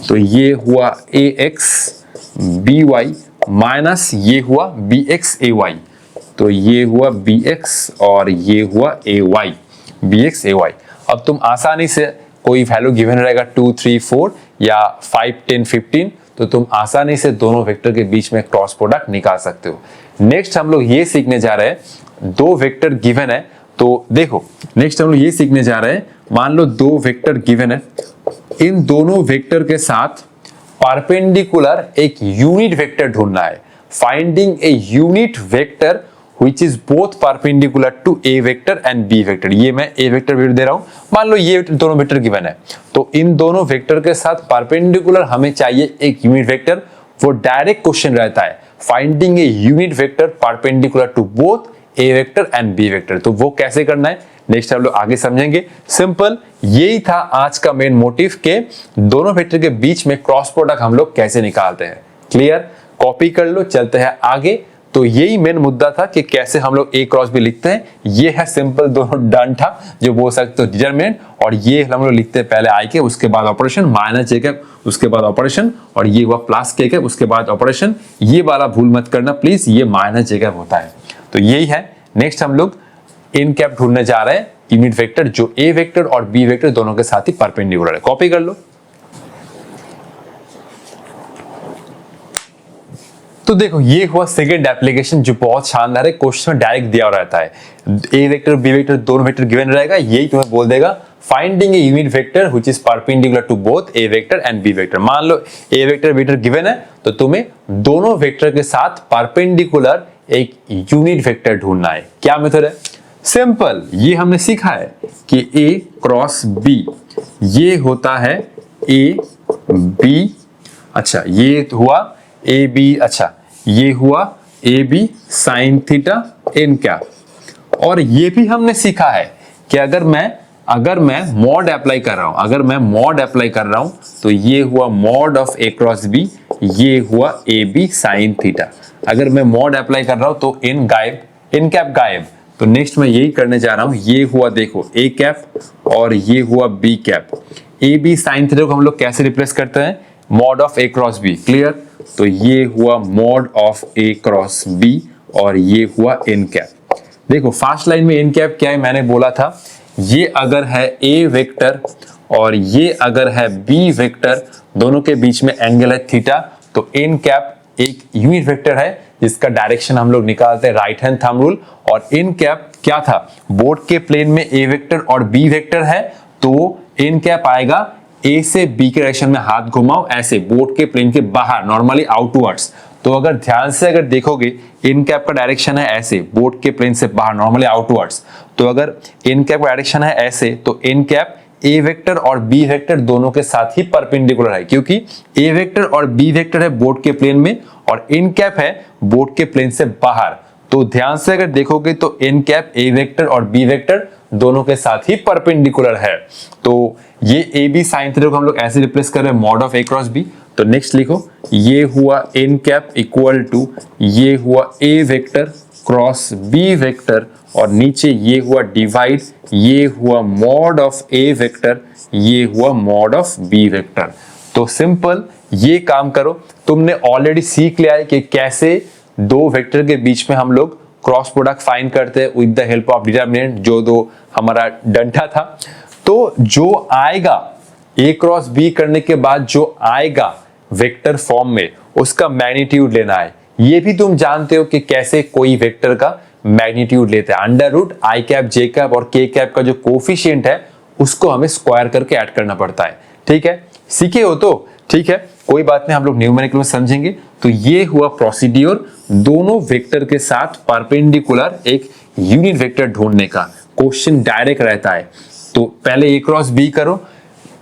तो ये हुआ ए एक्स बी वाई माइनस ये हुआ बी एक्स ए वाई, तो ये हुआ बी एक्स और ये हुआ ए वाई, बी एक्स ए वाई। अब तुम आसानी से कोई वैल्यू गिवन रहेगा 2 3 4 या 5 10 15, तो तुम आसानी से दोनों वेक्टर के बीच में क्रॉस प्रोडक्ट निकाल सकते हो। नेक्स्ट हम लोग ये सीखने जा रहे हैं, दो वेक्टर गिवन है, तो देखो नेक्स्ट हम लोग ये सीखने जा रहे हैं, मान लो दो वेक्टर गिवन है, इन दोनों वेक्टर के साथ परपेंडिकुलर एक यूनिट वेक्टर ढूंढना है। Finding a unit vector which is both perpendicular to A vector and B vector। ये मैं A vector दे रहा हूं, मान लो ये दोनों वेक्टर गिवन है, तो इन दोनों वेक्टर के साथ परपेंडिकुलर हमें चाहिए एक यूनिट वेक्टर। वो डायरेक्ट क्वेश्चन रहता है, finding a unit vector perpendicular to both A vector and B vector. तो वो कैसे करना है नेक्स्ट हम लोग आगे समझेंगे। सिंपल यही था आज का मेन मोटिव के दोनों वेक्टर के बीच में क्रॉस प्रोडक्ट हम लोग कैसे निकालते हैं। क्लियर? कॉपी कर लो, चलते हैं आगे। तो यही मेन मुद्दा था कि कैसे हम लोग ए क्रॉस बी लिखते हैं। ये है सिंपल दोनों डन था जो बोल सकते हो डिटरमिनेंट, और ये हम लोग लिखते हैं पहले आई के उसके बाद ऑपरेशन माइनस जे कैप उसके बाद ऑपरेशन, और ये हुआ प्लस के कैप उसके बाद ऑपरेशन। ये वाला भूल मत करना प्लीज, ये माइनस जे कैप होता है। तो यही है। नेक्स्ट हम लोग इन कैप ढूंढने जा रहे हैं, यूनिट वेक्टर जो ए वेक्टर और बी वेक्टर दोनों के साथ ही परपेंडिकुलर है। कॉपी कर लो। तो देखो ये हुआ सेकंड एप्लीकेशन जो बहुत शानदार है, क्वेश्चन में डायरेक्ट दिया रहता है ए वेक्टर बी वेक्टर दोनों वेक्टर गिवन रहेगा, यही तुम्हें बोल देगा finding a unit vector which is perpendicular to both A vector and B vector. मान लो A vector B vector given है, तो तुम्हें दोनों वेक्टर के साथ परपेंडिकुलर एक यूनिट वेक्टर ढूंढना है। क्या मेथड है? सिंपल, ये हमने सीखा है कि ए क्रॉस बी ये होता है ए बी, अच्छा ये हुआ ए बी, अच्छा ये हुआ A B sine theta N cap. और ये भी हमने सीखा है कि अगर मैं मॉड अप्लाई कर रहा हूं, तो ये हुआ mod of A cross B, ये हुआ ए बी साइन थीटा। अगर मैं मॉड अप्लाई कर रहा हूं तो इन कैप गायब। तो नेक्स्ट मैं यही करने जा रहा हूं, ये हुआ देखो ए कैप और ये हुआ B cap. A B sine theta को हम लोग कैसे रिप्लेस करते हैं? Mod of A cross B. Clear? तो ये हुआ mod of A cross B और ये हुआ एन कैप। देखो फर्स्ट लाइन में एन कैप क्या है, मैंने बोला था ये अगर है ए वेक्टर और ये अगर है बी वेक्टर, दोनों के बीच में एंगल है थीटा, तो एन कैप एक यूनिट वेक्टर है जिसका डायरेक्शन हम लोग निकालते हैं राइट हैंड थंब रूल। और एन कैप क्या था, बोर्ड के प्लेन में ए वेक्टर और बी वेक्टर है, तो एन कैप आएगा ए से बी के डायरेक्शन में हाथ घुमाओ ऐसे बोर्ड के प्लेन के बाहर, नॉर्मली आउटवर्ड्स। तो अगर ध्यान से अगर देखोगे एन कैप का डायरेक्शन है ऐसे बोर्ड के प्लेन से बाहर, नॉर्मली आउटवर्ड्स। तो अगर एन कैप का डायरेक्शन है ऐसे, तो एन कैप ए वेक्टर और बी वेक्टर दोनों के साथ ही परपेंडिकुलर है, क्योंकि ए वेक्टर और बी वेक्टर है बोर्ड के प्लेन में और एन कैप है बोर्ड के प्लेन से बाहर। तो ध्यान से अगर देखोगे तो एन कैप ए वेक्टर और बी वेक्टर दोनों के साथ ही परपेंडिकुलर है। तो ये ए बी साइन थीटा को हम लोग ऐसे रिप्लेस कर रहे हैं mod of A cross B. तो नेक्स्ट लिखो ये हुआ एन कैप इक्वल टू ये हुआ A vector cross B vector और नीचे ये हुआ डिवाइड ये हुआ मॉड ऑफ ए वेक्टर ये हुआ मॉड ऑफ बी वेक्टर। तो सिंपल ये काम करो, तुमने ऑलरेडी सीख लिया है कि कैसे दो वेक्टर के बीच में हम लोग क्रॉस प्रोडक्ट फाइंड करते हैं with the help of determinant, जो दो हमारा डंडा था। तो जो आएगा ए क्रॉस बी करने के बाद जो आएगा वेक्टर फॉर्म में उसका मैग्नीट्यूड लेना है। ये भी तुम जानते हो कि कैसे कोई वेक्टर का मैग्नीट्यूड लेते हैं, under root I cap J cap और के कैप का जो कोफिशिएंट है उसको हमें स्क्वायर करके ऐड करना पड़ता है। ठीक है, सीखे हो तो ठीक है, कोई बात नहीं, हम लोग न्यूमेरिकल में समझेंगे। तो ये हुआ प्रोसीड्योर दोनों वेक्टर के साथ परपेंडिकुलर एक यूनिट वेक्टर ढूंढने का। क्वेश्चन डायरेक्ट रहता है, तो पहले ए क्रॉस बी करो,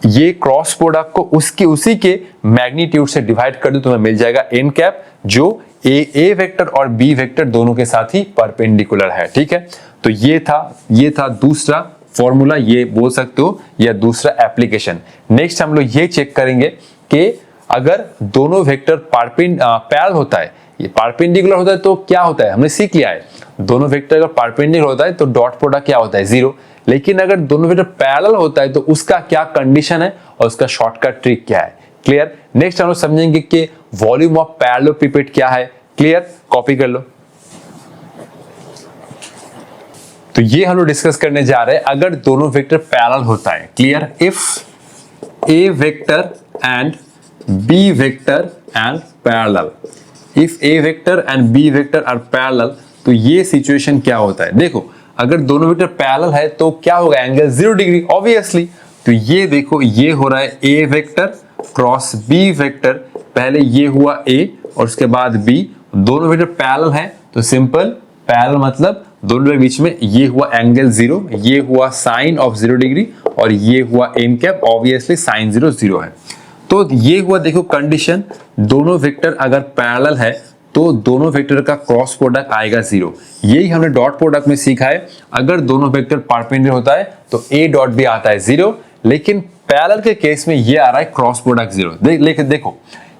ये क्रॉस प्रोडक्ट को उसी के मैग्नीट्यूड से डिवाइड कर दो, तुम्हें मिल जाएगा एन कैप, जो ए वेक्टर और बी वेक्टर दोनों के साथ ही परपेंडिकुलर है। ठीक है, तो ये था दूसरा फॉर्मूला, ये बोल सकते हो, या दूसरा एप्लीकेशन। नेक्स्ट हम लोग ये चेक करेंगे कि अगर दोनों वेक्टर पैरेलल होता है, ये परपेंडिकुलर होता है तो क्या होता है, हमने सीख लिया है दोनों वेक्टर अगर परपेंडिकुलर होता है तो डॉट प्रोडक्ट क्या होता है, 0। लेकिन अगर दोनों वेक्टर पैरेलल होता है तो उसका क्या कंडीशन है और उसका शॉर्टकट ट्रिक क्या है। क्लियर, नेक्स्ट हम लोग समझेंगे कि वॉल्यूम ऑफ पैरेललोपिपेड क्या है। क्लियर, कॉपी कर लो। तो ये हम लोग डिस्कस करने जा रहे हैं अगर दोनों वेक्टर पैरेलल होता है। Clear, if A vector and B vector and parallel, if A vector and B vector are parallel, तो ये सिचुएशन क्या होता है। देखो अगर दोनों वेक्टर पैरेलल है तो क्या होगा, एंगल 0 डिग्री ऑब्वियसली। तो ये देखो ये हो रहा है A vector cross B vector, पहले ये हुआ ए और उसके बाद बी, दोनों वेक्टर पैरेलल है तो सिंपल पैरेलल मतलब दोनों के बीच में ये हुआ एंगल 0, ये हुआ साइन ऑफ 0 डिग्री और ये हुआ एन कैप, ऑब्वियसली साइन 0 0 है। तो ये हुआ देखो कंडीशन, दोनों वेक्टर अगर पैरेलल है तो दोनों वेक्टर का क्रॉस प्रोडक्ट आएगा 0। यही हमने डॉट प्रोडक्ट में सीखा है, अगर दोनों वेक्टर परपेंडिकुलर होता है तो ए डॉट भी आता है 0, लेकिन पैरेलल के केस में ये आ रहा है क्रॉस प्रोडक्ट 0। लेकिन देखो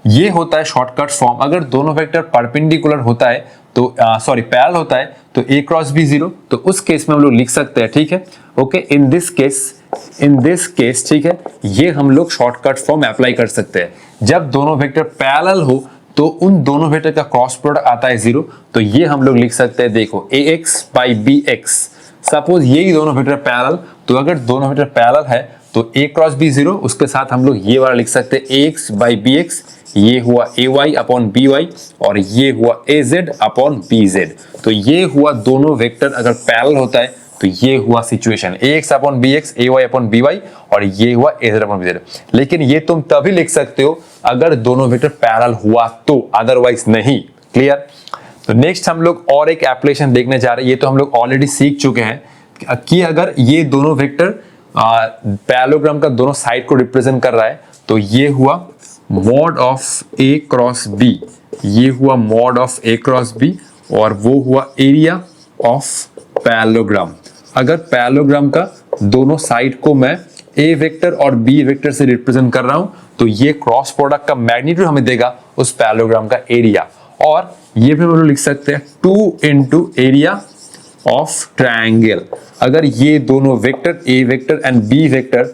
ये होता है शॉर्टकट फॉर्म, अगर दोनों वेक्टर परपेंडिकुलर होता है तो पैरेलल होता है तो ए क्रॉस बी 0, तो उस केस में हम लोग लिख सकते हैं। ठीक है, ओके, इन दिस केस ठीक है, ये हम लोग शॉर्टकट फॉर्म अप्लाई कर सकते हैं। जब दोनों वेक्टर पैरेलल हो तो उन दोनों वेक्टर का क्रॉस प्रोडक्ट आता है 0, तो ये हम लोग लिख सकते हैं, देखो ax by bx, सपोज यही दोनों वेक्टर पैरेलल, तो अगर दोनों वेक्टर पैरेलल है तो a क्रॉस b 0, उसके साथ हम लोग ये वाला लिख सकते हैं ax by bx, ये हुआ ay अपॉन by और ये हुआ az अपॉन bz। तो ये हुआ दोनों वेक्टर अगर पैरेलल होता है तो ये हुआ situation, ax upon bx, ay upon by और ये हुआ az अपॉन bz। लेकिन ये तुम तभी लिख सकते हो अगर दोनों वेक्टर पैरेलल हुआ तो, अदरवाइज नहीं। क्लियर, तो नेक्स्ट हम लोग और एक एप्लीकेशन देखने जा रहे हैं, ये तो हम लोग ऑलरेडी सीख चुके हैं कि अगर ये दोनों वेक्टर पैरेललोग्राम का दोनों साइड को रिप्रेजेंट कर रहा है तो ये हुआ mod of A cross B, ये हुआ mod of A cross B और वो हुआ एरिया ऑफ पैरेललोग्राम। अगर पैरेललोग्राम का दोनों साइड को मैं ए वेक्टर और बी वेक्टर से रिप्रेजेंट कर रहा हूं तो ये क्रॉस प्रोडक्ट का मैग्नीट्यूड हमें देगा उस पैरेललोग्राम का एरिया, और ये भी हम लोग लिख सकते हैं 2 इंटू एरिया ऑफ ट्रायंगल। अगर ये दोनों vector A vector and B vector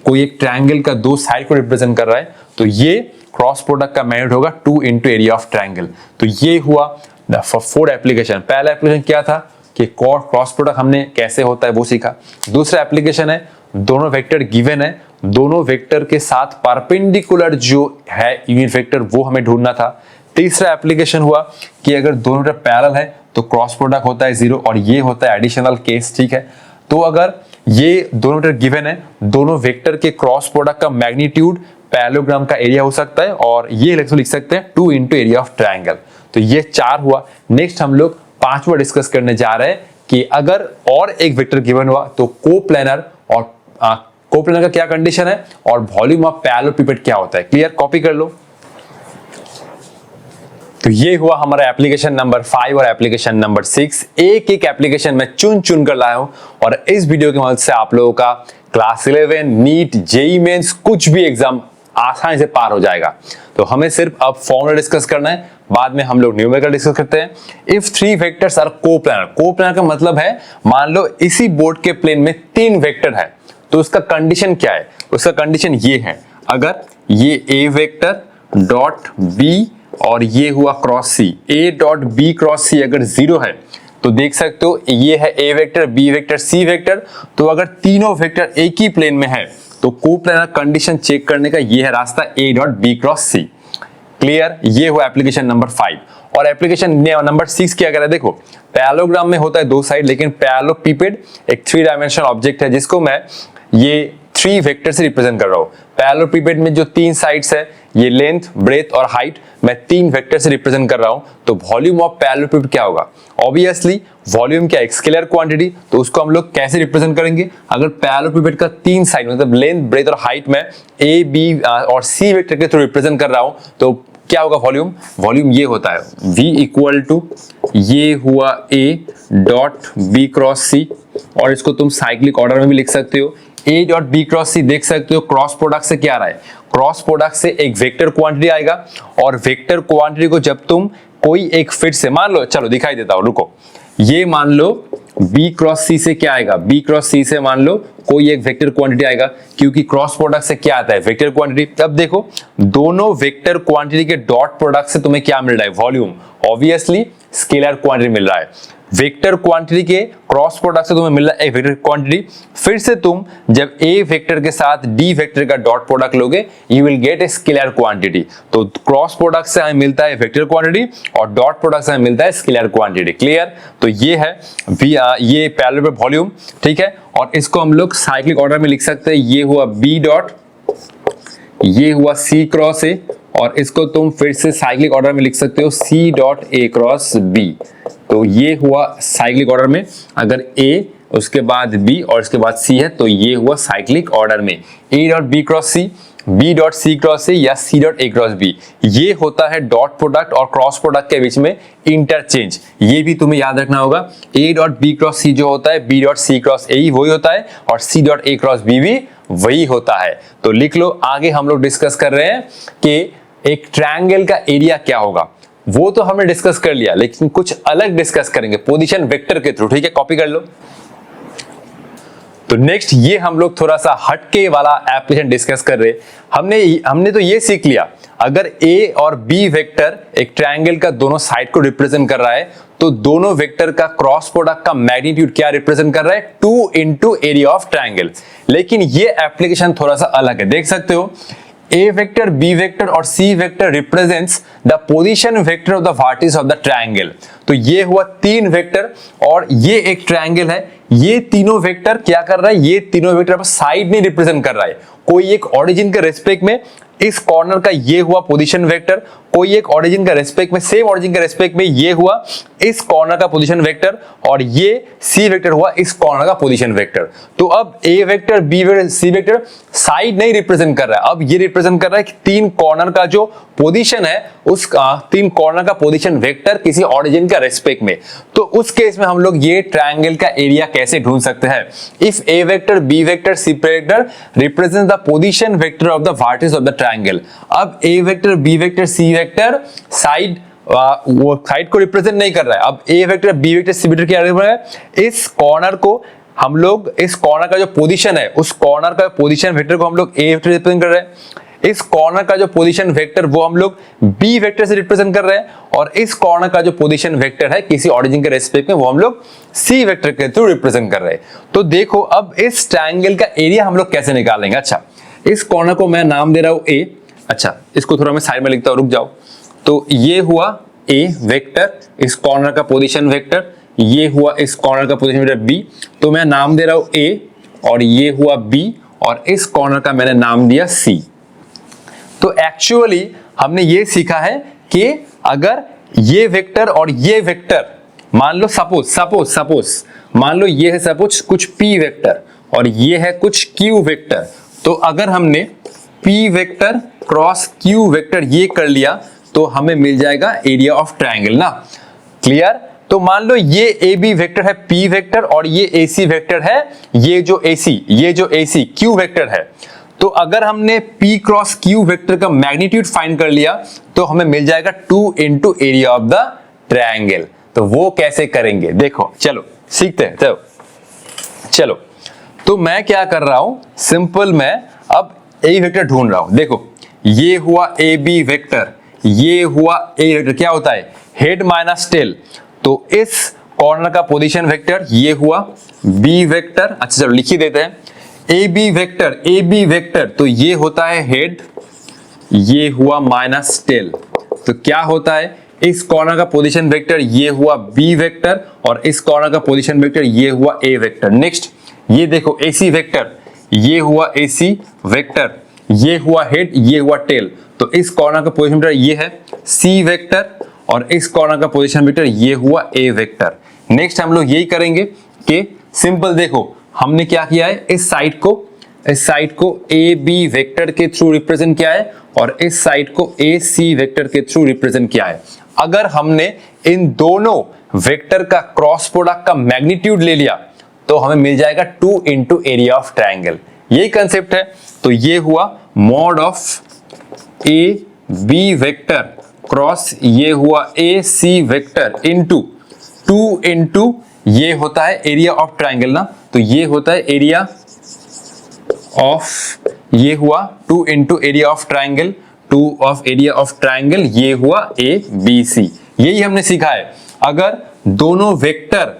कोई एक ट्रायंगल का दो साइड को रिप्रेजेंट कर रहा है तो ये क्रॉस प्रोडक्ट का मैग्नीट्यूड होगा 2 इंटू एरिया ऑफ ट्रायंगल। तो ये हुआ फोर्थ एप्लीकेशन। पहला एप्लीकेशन क्या था कि क्रॉस प्रोडक्ट हमने कैसे होता है वो सीखा। दूसरा एप्लीकेशन है दोनों वेक्टर गिवन है, दोनों वेक्टर के साथ परपेंडिकुलर जो है यूनिट वेक्टर वो हमें ढूंढना था। तीसरा एप्लीकेशन हुआ कि अगर दोनों वेक्टर पैरेलल है तो क्रॉस प्रोडक्ट होता है 0 और ये होता है एडिशनल केस, ठीक है। तो अगर ये दोनों वेक्टर गिवन है, दोनों वेक्टर के क्रॉस प्रोडक्ट का मैग्नीट्यूड पैरेललोग्राम का एरिया हो सकता है और ये लिख सकते हैं 2 इंटू एरिया ऑफ ट्रायंगल। तो ये 4 हुआ। नेक्स्ट हम लोग 5वां डिस्कस करने जा रहे हैं कि अगर और एक वेक्टर गिवन हुआ तो कोप्लेनर, और कोप्लेनर का क्या कंडीशन है और वॉल्यूम ऑफ पैरेललोपिपेड क्या होता है। क्लियर, कॉपी कर लो। तो ये हुआ हमारा एप्लीकेशन नंबर 5 और एप्लीकेशन नंबर 6। एक एक एप्लीकेशन में चुन कर लाया हूं और इस वीडियो की मदद से आप लोगों का क्लास 11 नीट जेईई मेंस कुछ भी एग्जाम आसानी से पार हो जाएगा। तो हमें सिर्फ अब फॉर्मूला डिस्कस करना है, बाद में हम लोग न्यूमेरिकल डिस्कस करते हैं। If 3 vectors are coplanar, coplanar का मतलब है मान लो इसी बोर्ड के प्लेन में 3 वेक्टर है तो उसका कंडीशन क्या है। उसका कंडीशन ये है, अगर ये ए वेक्टर डॉट बी और ये हुआ cross C, A dot B cross C अगर 0 है तो देख सकते हो ये है A vector, B vector, C vector. तो अगर तीनों वेक्टर एक ही प्लेन में है तो कोप्लेनर कंडीशन चेक करने का ये है रास्ता, A dot B cross C. Clear, ये हुआ एप्लीकेशन नंबर 5। और एप्लीकेशन नंबर 6 क्या कर रहा है, देखो पैरेललोग्राम में होता है 2 साइड, लेकिन पैरेललोपिपेड एक 3 डायमेंशनल ऑब्जेक्ट है जिसको मैं ये 3 वेक्टर से रिप्रेजेंट कर रहा हूं। पैरेललोपिपेड में जो 3 साइड्स है, ये लेंथ, ब्रेथ और हाइट, मैं 3 वेक्टर से रिप्रेजेंट कर रहा हूं। तो वॉल्यूम ऑफ पैरेललोपिपेड क्या होगा, ऑब्वियसली वॉल्यूम क्या, एक स्केलर क्वांटिटी। तो उसको हम लोग कैसे रिप्रेजेंट करेंगे, अगर पैरेललोपिपेड का 3 साइड मतलब लेंथ, ब्रेथ और हाइट में ए, बी और सी वेक्टर के थ्रू रिप्रेजेंट कर रहा हूं तो क्या होगा वॉल्यूम, वॉल्यूम ये होता है V इक्वल टू ये हुआ A डॉट बी क्रॉस सी, और इसको तुम साइक्लिक ऑर्डर में भी लिख सकते हो। A डॉट बी क्रॉस सी देख सकते हो क्रॉस प्रोडक्ट से क्या आ रहा है, क्रॉस प्रोडक्ट से एक वेक्टर क्वांटिटी आएगा और वेक्टर क्वांटिटी को जब तुम कोई एक फिट से, मान लो, चलो दिखाई देता हूं, रुको, ये मान लो B क्रॉस C से क्या आएगा, B क्रॉस C से मान लो कोई एक वेक्टर क्वांटिटी आएगा, क्योंकि क्रॉस प्रोडक्ट से क्या आता है, वेक्टर क्वांटिटी। अब देखो दोनों वेक्टर क्वांटिटी के डॉट प्रोडक्ट से तुम्हें क्या मिल रहा है, वॉल्यूम, ऑब्वियसली स्केलर क्वांटिटी मिल रहा है। वेक्टर क्वांटिटी के क्रॉस प्रोडक्ट से तुम्हें मिल रहा है एक वेक्टर क्वांटिटी, फिर से तुम जब ए वेक्टर के साथ डी वेक्टर का डॉट प्रोडक्ट लोगे you will get a scalar quantity. तो क्रॉस प्रोडक्ट से हमें मिलता है वेक्टर क्वांटिटी और डॉट प्रोडक्ट से हमें मिलता है स्केलर क्वांटिटी। क्लियर, तो ये है ये पैरेलल वॉल्यूम, ठीक है। और इसको हम लोग साइक्लिक ऑर्डर में लिख सकते हैं, ये हुआ बी डॉट, ये हुआ सी क्रॉस ए, और इसको तुम फिर से साइक्लिक ऑर्डर में लिख सकते हो C dot A cross B. तो ये हुआ साइक्लिक ऑर्डर में, अगर ए उसके बाद बी और इसके बाद सी है तो ये हुआ साइक्लिक ऑर्डर में A dot B cross C, B dot C cross A या C dot A cross B. ये होता है डॉट प्रोडक्ट और क्रॉस प्रोडक्ट के बीच में इंटरचेंज। ये भी तुम्हें याद रखना होगा, A dot B cross C जो होता है B dot C cross A ही वही होता है और C dot A cross B भी वही होता है। तो लिख लो, आगे हम लोग डिस्कस कर रहे हैं कि एक ट्रायंगल का एरिया क्या होगा। वो तो हमने डिस्कस कर लिया, लेकिन कुछ अलग डिस्कस करेंगे पोजीशन वेक्टर के थ्रू, ठीक है, कॉपी कर लो। तो नेक्स्ट ये हम लोग थोड़ा सा हटके वाला एप्लीकेशन डिस्कस कर रहे। हमने तो ये सीख लिया, अगर ए और बी वेक्टर एक ट्रायंगल का दोनों साइड को रिप्रेजेंट कर रहा है तो दोनों वेक्टर का क्रॉस प्रोडक्ट का मैग्नीट्यूड क्या रिप्रेजेंट कर रहा है, 2 इंटू एरिया ऑफ ट्रायंगल। लेकिन ये एप्लीकेशन थोड़ा सा अलग है, देख सकते हो A vector, B vector और C vector represents the position vector of the vertex of the triangle। तो ये हुआ 3 वेक्टर और ये एक ट्रायंगल है। ये तीनों वेक्टर क्या कर रहा है, ये तीनों वेक्टर साइड नहीं रिप्रेजेंट कर रहा है, कोई एक ओरिजिन के रेस्पेक्ट में इस कॉर्नर का ये हुआ पोजीशन वेक्टर, कोई एक ओरिजिन का रेस्पेक्ट में, सेम ओरिजिन का रेस्पेक्ट में ये हुआ इस कॉर्नर का पोजीशन वेक्टर, और ये सी वेक्टर हुआ इस कॉर्नर का पोजीशन वेक्टर। तो अब A vector, B vector, C vector side नहीं रिप्रेजेंट कर रहा है, अब ये रिप्रेजेंट कर रहा है कि 3 कॉर्नर का जो पोजीशन है उस 3 कॉर्नर का पोजीशन वेक्टर किसी ओरिजिन का रेस्पेक्ट में। तो उस केस में हम लोग ये ट्रायंगल का एरिया कैसे ढूंढ सकते हैं, if A vector, B vector, C vector represent the position vector of the vertex of the triangle. अब A vector, B vector, C vector side वो साइड को रिप्रेजेंट नहीं कर रहा है। अब A vector, B vector, C vector क्या कर रहा है, इस कॉर्नर को हम लोग, इस कॉर्नर का जो पोजीशन है उस कॉर्नर का पोजीशन वेक्टर को हम लोग ए वेक्टर रिप्रेजेंट कर रहे हैं। इस कॉर्नर का जो पोजीशन वेक्टर वो हम लोग बी वेक्टर से रिप्रेजेंट कर रहे हैं, और इस कॉर्नर का जो पोजीशन वेक्टर है किसी ऑरिजिन के रेस्पेक्ट में वो हम लोग सी वेक्टर के थ्रू रिप्रेजेंट कर रहे हैं। तो देखो अब इस ट्रायंगल का एरिया हम लोग कैसे निकालेंगे। अच्छा, इस कॉर्नर को मैं नाम दे रहा हूं ए। अच्छा, इसको थोड़ा मैं साइड में लिखता हूं, रुक जाओ। तो ये हुआ ए वेक्टर, इस कॉर्नर का पोजीशन वेक्टर, ये हुआ इस कॉर्नर का पोजीशन वेक्टर बी। तो मैं नाम दे रहा हूं ए, और ये हुआ बी, और इस कॉर्नर का मैंने नाम दिया सी। तो एक्चुअली हमने ये सीखा है कि अगर ये वेक्टर और ये वेक्टर, मान लो सपोज मान लो ये है सपोज कुछ p वेक्टर और ये है कुछ q वेक्टर, तो अगर हमने p vector cross q vector ये कर लिया तो हमें मिल जाएगा एरिया ऑफ ट्रायंगल ना। क्लियर? तो मान लो ये ए बी वेक्टर है p वेक्टर और ये ए सी वेक्टर है, ये जो ए सी q वेक्टर है। तो अगर हमने p क्रॉस q वेक्टर का मैग्नीट्यूड फाइंड कर लिया तो हमें मिल जाएगा 2 into area of the triangle. तो वो कैसे करेंगे देखो, चलो सीखते हैं। चलो तो मैं क्या कर रहा हूं, सिंपल मैं अब ए वेक्टर ढूंढ रहा हूं। देखो ये हुआ ए बी वेक्टर, ये हुआ ए वेक्टर, क्या होता है हेड माइनस टेल। तो इस कॉर्नर का पोजीशन वेक्टर ये हुआ बी वेक्टर। अच्छा चलो लिख ही देते हैं, ए बी वेक्टर तो ये होता है हेड, ये हुआ माइनस टेल। तो क्या होता है, इस कॉर्नर का पोजीशन वेक्टर ये हुआ बी वेक्टर और इस कॉर्नर का पोजीशन वेक्टर ये हुआ ए वेक्टर। नेक्स्ट ये देखो एसी वेक्टर, ये हुआ एसी वेक्टर, ये हुआ हेड, ये हुआ टेल। तो इस कॉर्नर का पोजीशन वेक्टर ये है सी वेक्टर और इस कॉर्नर का पोजीशन वेक्टर ये हुआ ए वेक्टर। नेक्स्ट हम लोग यही करेंगे कि सिंपल देखो हमने क्या किया है, इस साइड को ए बी वेक्टर के थ्रू रिप्रेजेंट किया है और इस साइड को ए सी वेक्टर के थ्रू रिप्रेजेंट किया है। अगर हमने इन दोनों वेक्टर का क्रॉस प्रोडक्ट का मैग्नीट्यूड ले लिया तो हमें मिल जाएगा 2 इंटू एरिया ऑफ ट्रायंगल। यही कंसेप्ट है। तो ये हुआ mod of A B vector cross ये हुआ A C vector into 2 into ये होता है एरिया ऑफ ट्रायंगल ना। तो ये होता है एरिया ऑफ, ये हुआ 2 into area of triangle, 2 of area of triangle, ये हुआ ए बी सी। यही हमने सीखा है। अगर दोनों वेक्टर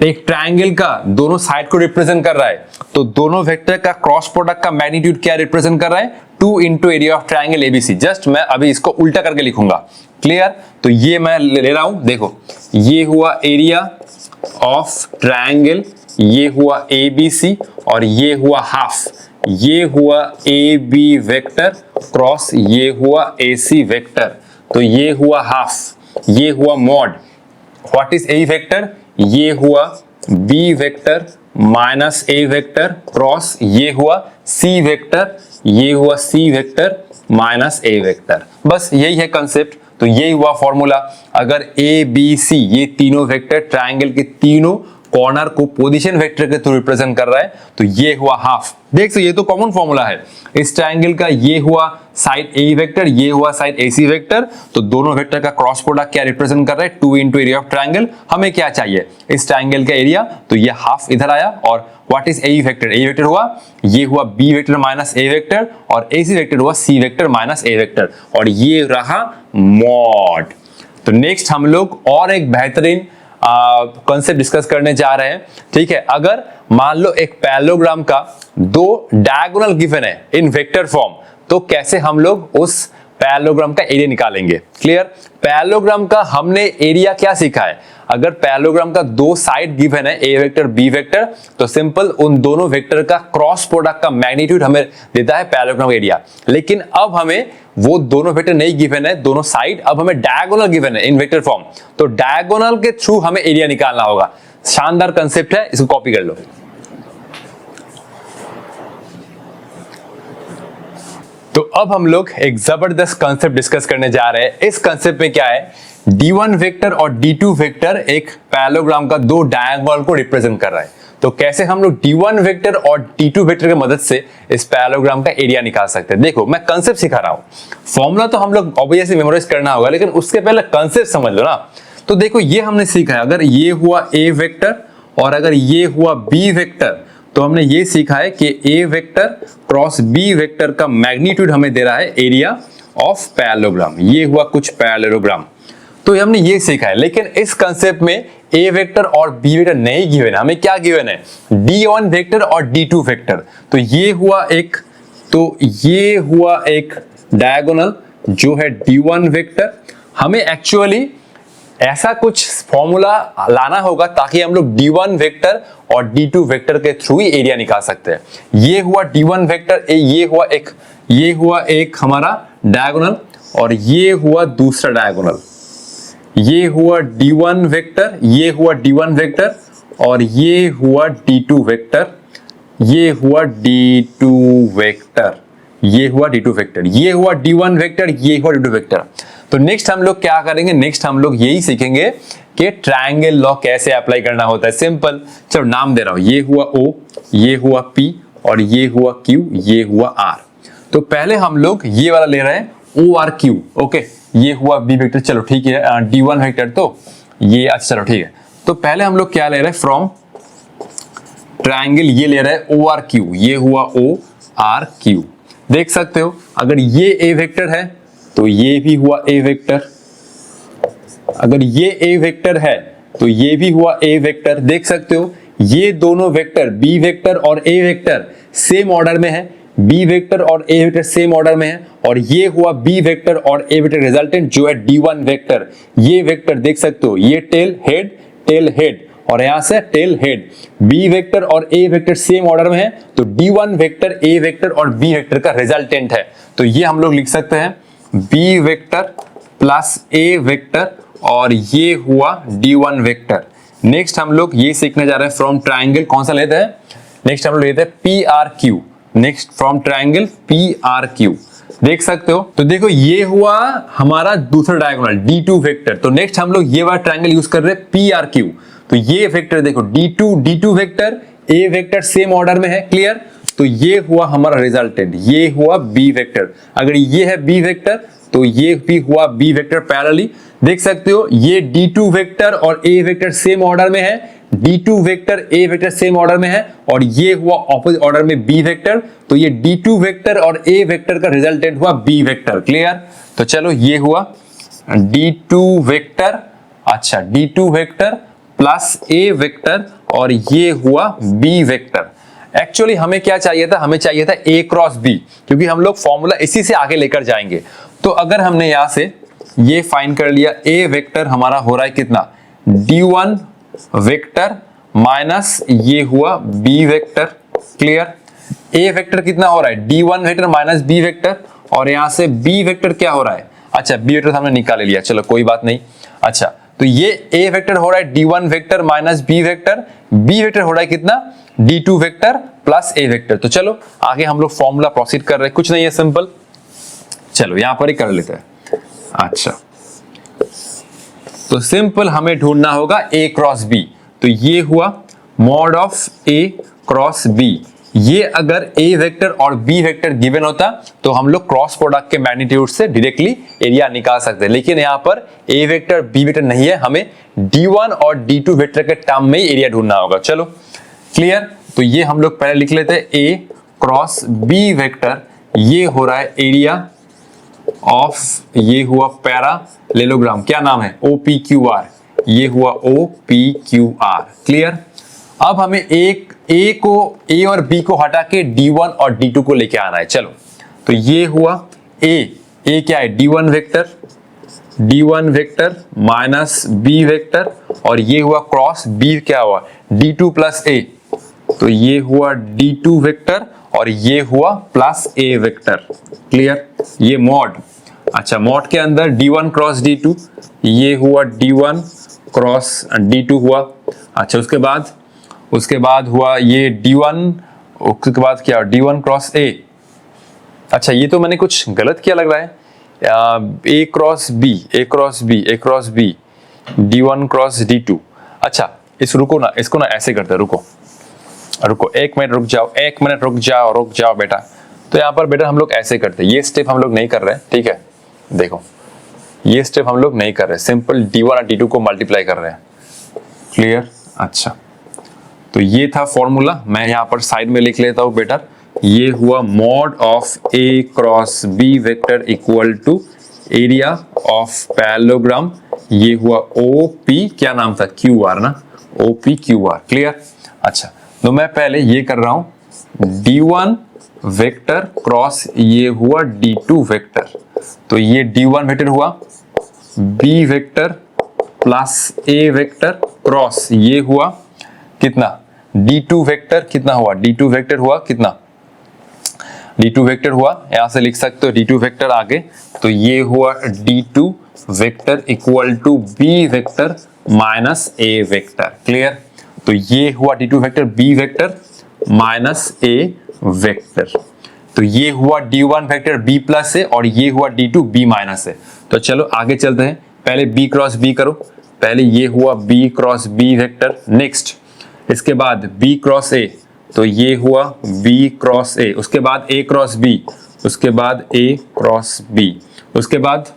एक ट्रायंगल का दोनों साइड को रिप्रेजेंट कर रहा है तो दोनों वेक्टर का क्रॉस प्रोडक्ट का मैग्नीट्यूड क्या रिप्रेजेंट कर रहा है, 2 into area of triangle ABC. Just मैं अभी इसको उल्टा करके लिखूंगा। क्लियर? तो ये मैं ले रहा हूं, देखो ये हुआ एरिया ऑफ ट्रायंगल, ये हुआ ए बी सी और ये हुआ हाफ, ये हुआ ए बी वेक्टर क्रॉस ये हुआ ए सी वेक्टर। तो ये हुआ हाफ, ये हुआ mod. What is a vector, ये हुआ बी वेक्टर माइनस ए वेक्टर क्रॉस ये हुआ सी वेक्टर, ये हुआ सी वेक्टर माइनस ए वेक्टर। बस यही है कंसेप्ट। तो यही हुआ फॉर्मूला। अगर ए बी सी ये तीनों वेक्टर ट्रायंगल के तीनों कॉर्नर को पोजीशन वेक्टर के थ्रू रिप्रेजेंट कर रहा है तो ये हुआ हाफ। देख सो ये तो कॉमन फॉर्मूला है। इस ट्रायंगल का ये हुआ साइड ए वेक्टर, ये हुआ साइड ए सी वेक्टर। तो दोनों वेक्टर का क्रॉस प्रोडक्ट क्या रिप्रेजेंट कर रहा है, 2 इंटू एरिया ऑफ ट्रायंगल। हमें क्या चाहिए, इस ट्रायंगल का एरिया। तो ये हाफ इधर आया और what is a vector, A vector हुआ ये हुआ बी वेक्टर माइनस ए वेक्टर और ए सी वेक्टर हुआ सी वेक्टर माइनस ए वेक्टर और ये रहा मॉड। तो नेक्स्ट हम लोग और एक बेहतरीन कॉन्सेप्ट डिस्कस करने जा रहे हैं। ठीक है, अगर मान लो एक पैरेललोग्राम का 2 डायगोनल गिवन है इन वेक्टर फॉर्म तो कैसे हम लोग उस पैरेललोग्राम का एरिया निकालेंगे। क्लियर? पैरेललोग्राम का हमने एरिया क्या सीखा है, अगर पैरेललोग्राम का 2 साइड गिवन है ए वेक्टर बी वेक्टर तो सिंपल उन दोनों वेक्टर का क्रॉस प्रोडक्ट का मैग्नीट्यूड हमें देता है पैरेललोग्राम एरिया। लेकिन अब हमें वो दोनों वेक्टर नहीं गिवन है दोनों साइड, अब हमें डायगोनल गिवन है इन वेक्टर फॉर्म। तो डायगोनल के थ्रू हमें एरिया निकालना होगा। शानदार कंसेप्ट है, इसको कॉपी कर लो। तो अब हम लोग एक जबरदस्त कंसेप्ट डिस्कस करने जा रहे हैं। इस कंसेप्ट में क्या है, D1 वेक्टर और D2 वेक्टर एक पैरेललोग्राम का 2 डायगोनल को रिप्रेजेंट कर रहा है। तो कैसे हम लोग D1 वेक्टर और D2 वेक्टर की मदद से इस पैरेललोग्राम का एरिया निकाल सकते हैं। देखो मैं कंसेप्ट सिखा रहा हूं, फॉर्मूला तो हम लोग ऑब्वियसली मेमोराइज करना होगा लेकिन उसके पहले कंसेप्ट समझ लो ना। तो देखो ये हमने सीखा है, अगर ये हुआ ए वेक्टर और अगर ये हुआ बी वेक्टर तो हमने ये सीखा है कि ए वेक्टर क्रॉस बी वेक्टर का मैग्नीट्यूड हमें दे रहा है एरिया ऑफ पैरेललोग्राम। ये हुआ कुछ पैरेललोग्राम, तो हमने ये सीखा है। लेकिन इस कंसेप्ट में ए वेक्टर और बी वेक्टर नहीं गिवन है, हमें क्या गिवन है, D1 वेक्टर और D2 वेक्टर। तो ये हुआ एक डायगोनल जो है D1 वेक्टर। हमें एक्चुअली ऐसा कुछ फॉर्मूला लाना होगा ताकि हम लोग D1 वेक्टर और D2 वेक्टर के थ्रू ही एरिया निकाल सकते हैं। ये हुआ D1 वेक्टर, ये हुआ एक हमारा डायगोनल और ये हुआ दूसरा डायगोनल। ये हुआ D1 वेक्टर, ये हुआ D1 वेक्टर और ये हुआ D2 वेक्टर, ये हुआ D2 वेक्टर, ये हुआ D2 वेक्टर, ये हुआ D1 वेक्टर, ये हुआ D2 वेक्टर। तो नेक्स्ट हम लोग क्या करेंगे, नेक्स्ट हम लोग यही सीखेंगे कि ट्रायंगल लॉ कैसे अप्लाई करना होता है। सिंपल, चलो नाम दे रहा हूं, ये हुआ O, ये हुआ P और ये हुआ Q, ये हुआ R। तो पहले हम लोग ये वाला ले रहे हैं ORQ, ओके। ये हुआ B वेक्टर, चलो ठीक है, D1 वेक्टर, तो ये अच्छा चलो ठीक है। तो पहले हम लोग क्या ले रहे हैं, फ्रॉम ट्रायंगल ये ले रहे हैं ORQ, ये हुआ ORQ। देख सकते हो अगर ये A वेक्टर है तो ये भी हुआ A वेक्टर, अगर ये A वेक्टर है तो ये भी हुआ A वेक्टर। देख सकते हो ये दोनों वेक्टर B वेक्टर और A वेक्टर सेम ऑर्डर में है, B वेक्टर और A वेक्टर सेम ऑर्डर में है। और ये हुआ B वेक्टर और A वेक्टर रिजल्टेंट जो है D1 वेक्टर। ये वेक्टर देख सकते हो, ये टेल हेड और यहां से टेल हेड। B वेक्टर और A वेक्टर सेम ऑर्डर में है, तो D1 वेक्टर A वेक्टर और B वेक्टर का रिजल्टेंट है। तो ये हम लोग लिख सकते हैं B vector plus A vector और ये हुआ D1 वेक्टर। नेक्स्ट हम लोग ये सीखने जा रहे हैं फ्रॉम ट्रायंगल, कौन सा लेते हैं, नेक्स्ट हम लोग लेते हैं PRQ। Next from triangle PRQ, देख सकते हो। तो देखो ये हुआ हमारा दूसरा डायगोनल D2 वेक्टर। तो नेक्स्ट हम लोग ये वाला ट्रायंगल यूज कर रहे हैं PRQ। तो ये वेक्टर देखो D2 vector A vector same order में है, क्लियर। तो ये हुआ हमारा रिजल्टेंट, ये हुआ B वेक्टर। अगर ये है B वेक्टर तो ये भी हुआ B वेक्टर पैरेलली। देख सकते हो ये D2 वेक्टर और A वेक्टर सेम ऑर्डर में है, D2 vector A vector same order में है और ये हुआ ऑपोजिट ऑर्डर में B वेक्टर। तो ये D2 वेक्टर और A वेक्टर का रिजल्टेंट हुआ B वेक्टर, क्लियर। तो चलो ये हुआ D2 वेक्टर, अच्छा D2 vector plus A vector और ये हुआ B वेक्टर। एक्चुअली हमें क्या चाहिए था, हमें चाहिए था A क्रॉस B, क्योंकि हम लोग फॉर्मूला इसी से आगे लेकर जाएंगे। तो अगर हमने यहां से ये फाइंड कर लिया, A वेक्टर हमारा हो रहा है कितना, D1 वेक्टर माइनस ये हुआ B vector, clear. A vector कितना हो रहा है, D1 vector minus B vector और यहां से B वेक्टर क्या हो रहा है, अच्छा B वेक्टर हमने निकाल लिया, चलो कोई बात नहीं। अच्छा तो ये A वेक्टर हो रहा है D1 vector minus B vector, B vector हो रहा है कितना, D2 vector plus A vector. तो चलो आगे हम लोग फॉर्मूला प्रोसीड कर रहे हैं, कुछ नहीं है, सिंपल, चलो यहां पर ही कर लेते हैं। अच्छा तो सिंपल हमें ढूंढना होगा A क्रॉस B। तो ये हुआ mod of A cross B। ये अगर A वेक्टर और B वेक्टर गिवन होता तो हम लोग क्रॉस प्रोडक्ट के मैग्नीट्यूड से डायरेक्टली एरिया निकाल सकते हैं, लेकिन यहां पर A वेक्टर B वेक्टर नहीं है, हमें D1 और D2 वेक्टर के टर्म में ही एरिया ढूंढना होगा। चलो क्लियर। तो ये हम लोग पहले लिख लेते हैं A क्रॉस B वेक्टर, ये हो रहा है एरिया ऑफ, ये हुआ पैरेललोग्राम, क्या नाम है, OPQR, ये हुआ OPQR, क्लियर। अब हमें A और B को हटा के D1 और D2 को लेके आना है। चलो तो ये हुआ A क्या है, D1 vector minus B vector और ये हुआ क्रॉस B क्या हुआ, D2 प्लस A। तो ये हुआ D2 वेक्टर और ये हुआ प्लस A वेक्टर, क्लियर। ये मॉड, अच्छा मॉड के अंदर D1 क्रॉस D2, ये हुआ D1 क्रॉस D2 हुआ। अच्छा उसके बाद हुआ ये D1, उसके बाद क्या D1 क्रॉस A। अच्छा ये तो मैंने कुछ गलत किया लग रहा है, A cross B, D1 cross D2। अच्छा इसको ना ऐसे करते हैं, रुको एक मिनट रुक जाओ बेटा। तो यहाँ पर बेटा हम लोग ऐसे करते हैं, ये स्टेप हम लोग नहीं कर रहे हैं, ठीक है। देखो ये स्टेप हम लोग नहीं कर रहे, सिंपल D1 और D2 को मल्टीप्लाई कर रहे हैं, क्लियर। अच्छा तो ये था फॉर्मूला, मैं यहाँ पर साइड में लिख लेता हूँ बेटर। ये हुआ mod of A cross B vector equal to area of parallelogram, ये हुआ ओ पी, क्या नाम था, क्यू आर ना, O P Q R. Clear? अच्छा, तो मैं पहले ये कर रहा हूं D1 वेक्टर क्रॉस ये हुआ D2 वेक्टर, तो ये D1 वेक्टर हुआ B vector plus A vector cross ये हुआ कितना D2 वेक्टर, कितना हुआ D2 वेक्टर हुआ कितना, D2 वेक्टर हुआ, यहां से लिख सकते हो D2 वेक्टर आगे, तो ये हुआ D2 vector equal to B vector minus A vector. Clear? तो ये हुआ D2 vector B vector minus A vector, तो ये हुआ D1 vector B plus A और ये हुआ D2 B माइनस A। तो चलो आगे चलते हैं, पहले B क्रॉस B करो, पहले ये हुआ B cross B vector, next इसके बाद B क्रॉस A, तो ये हुआ B क्रॉस A, उसके बाद A क्रॉस B, उसके बाद A क्रॉस B, उसके बाद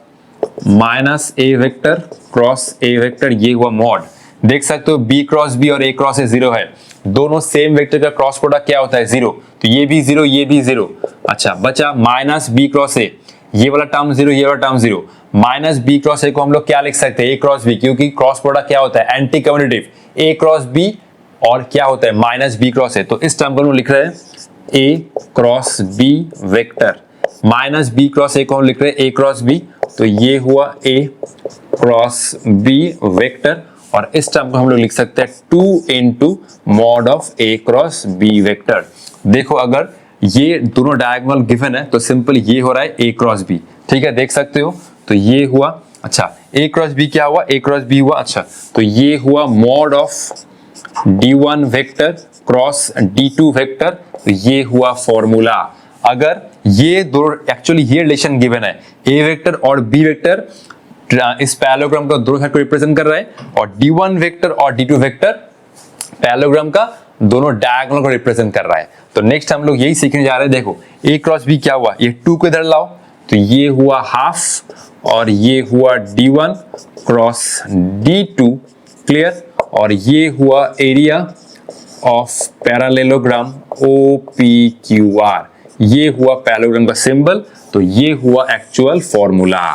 minus A vector cross A vector, ये हुआ मॉड। देख सकते हो B क्रॉस B और A क्रॉस A जीरो है, दोनों सेम वेक्टर का क्रॉस प्रोडक्ट क्या होता है, जीरो, तो ये भी जीरो ये भी जीरो। अच्छा, बचा माइनस B क्रॉस A, ये वाला टर्म जीरो ये वाला term zero, minus B cross A को हम लोग क्या लिख सकते हैं, A क्रॉस B, क्योंकि क्रॉस प्रोडक्ट क्या होता है, anti commutative, A cross B और क्या होता है माइनस B क्रॉस A, तो इस टर्म को हम लिख रहे हैं A cross B vector minus B cross A को हम लिख रहे हैं A क्रॉस B, तो ये हुआ A क्रॉस B वेक्टर, और इस टर्म को हम लोग लिख सकते हैं 2 into mod of A cross B vector. देखो अगर ये दोनों डायगोनल गिवन है तो सिंपल ये हो रहा है A क्रॉस B, ठीक है, देख सकते हो, तो ये हुआ, अच्छा A क्रॉस B क्या हुआ, A क्रॉस B हुआ, अच्छा तो ये हुआ mod of D1 vector cross D2 vector, तो ये हुआ फॉर्मूला। अगर ये दो एक्चुअली ये रिलेशन गिवन है, A वेक्टर और B वेक्टर इस पैरेललोग्राम का दोनों साइड को रिप्रेजेंट कर रहा है, और D1 वेक्टर और D2 वेक्टर पैरेललोग्राम का दोनों डायगोनल को रिप्रेजेंट कर रहा है। तो नेक्स्ट हम लोग यही सीखने जा रहे हैं। देखो A क्रॉस B क्या हुआ, ये 2 को इधर लाओ, तो ये हुआ हाफ और ये हुआ D1 क्रॉस D2, क्लियर, और ये हुआ एरिया ऑफ पैरेललोग्राम OPQR, ये हुआ पैरेललोग्राम का सिंबल, तो ये हुआ एक्चुअल फॉर्मूला।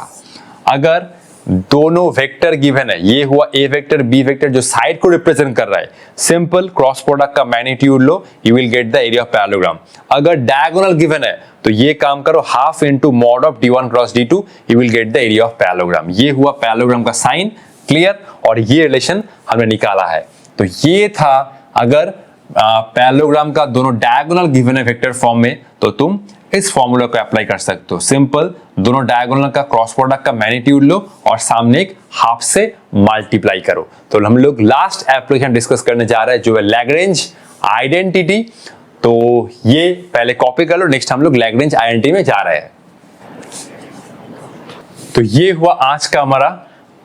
अगर दोनों वेक्टर गिवन है, ये हुआ A वेक्टर B वेक्टर जो साइड को रिप्रेजेंट कर रहा है, सिंपल क्रॉस प्रोडक्ट का magnitude low, you will get the area of parallelogram. अगर डायगोनल गिवन है तो ये काम करो half into mod of D1 cross D2, you will get the area of parallelogram. ये हुआ पैरेललोग्राम का साइन, क्लियर, और ये रिलेशन हमने निकाला है। तो ये था, अगर पैरेललोग्राम का दोनों डायगोनल गिवन है वेक्टर फॉर्म में, तो तुम इस फॉर्मूला को अप्लाई कर सकते हो। सिंपल, दोनों डायगोनल का क्रॉस प्रोडक्ट का मैग्नीट्यूड लो और सामने एक हाफ से मल्टीप्लाई करो। तो हम लोग लास्ट एप्लीकेशन डिस्कस करने जा रहे हैं जो है लैग्रेंज आइडेंटिटी। तो ये पहले कॉपी कर लो, नेक्स्ट हम लोग लैग्रेंज आइडेंटिटी में जा रहे हैं। तो ये हुआ आज का हमारा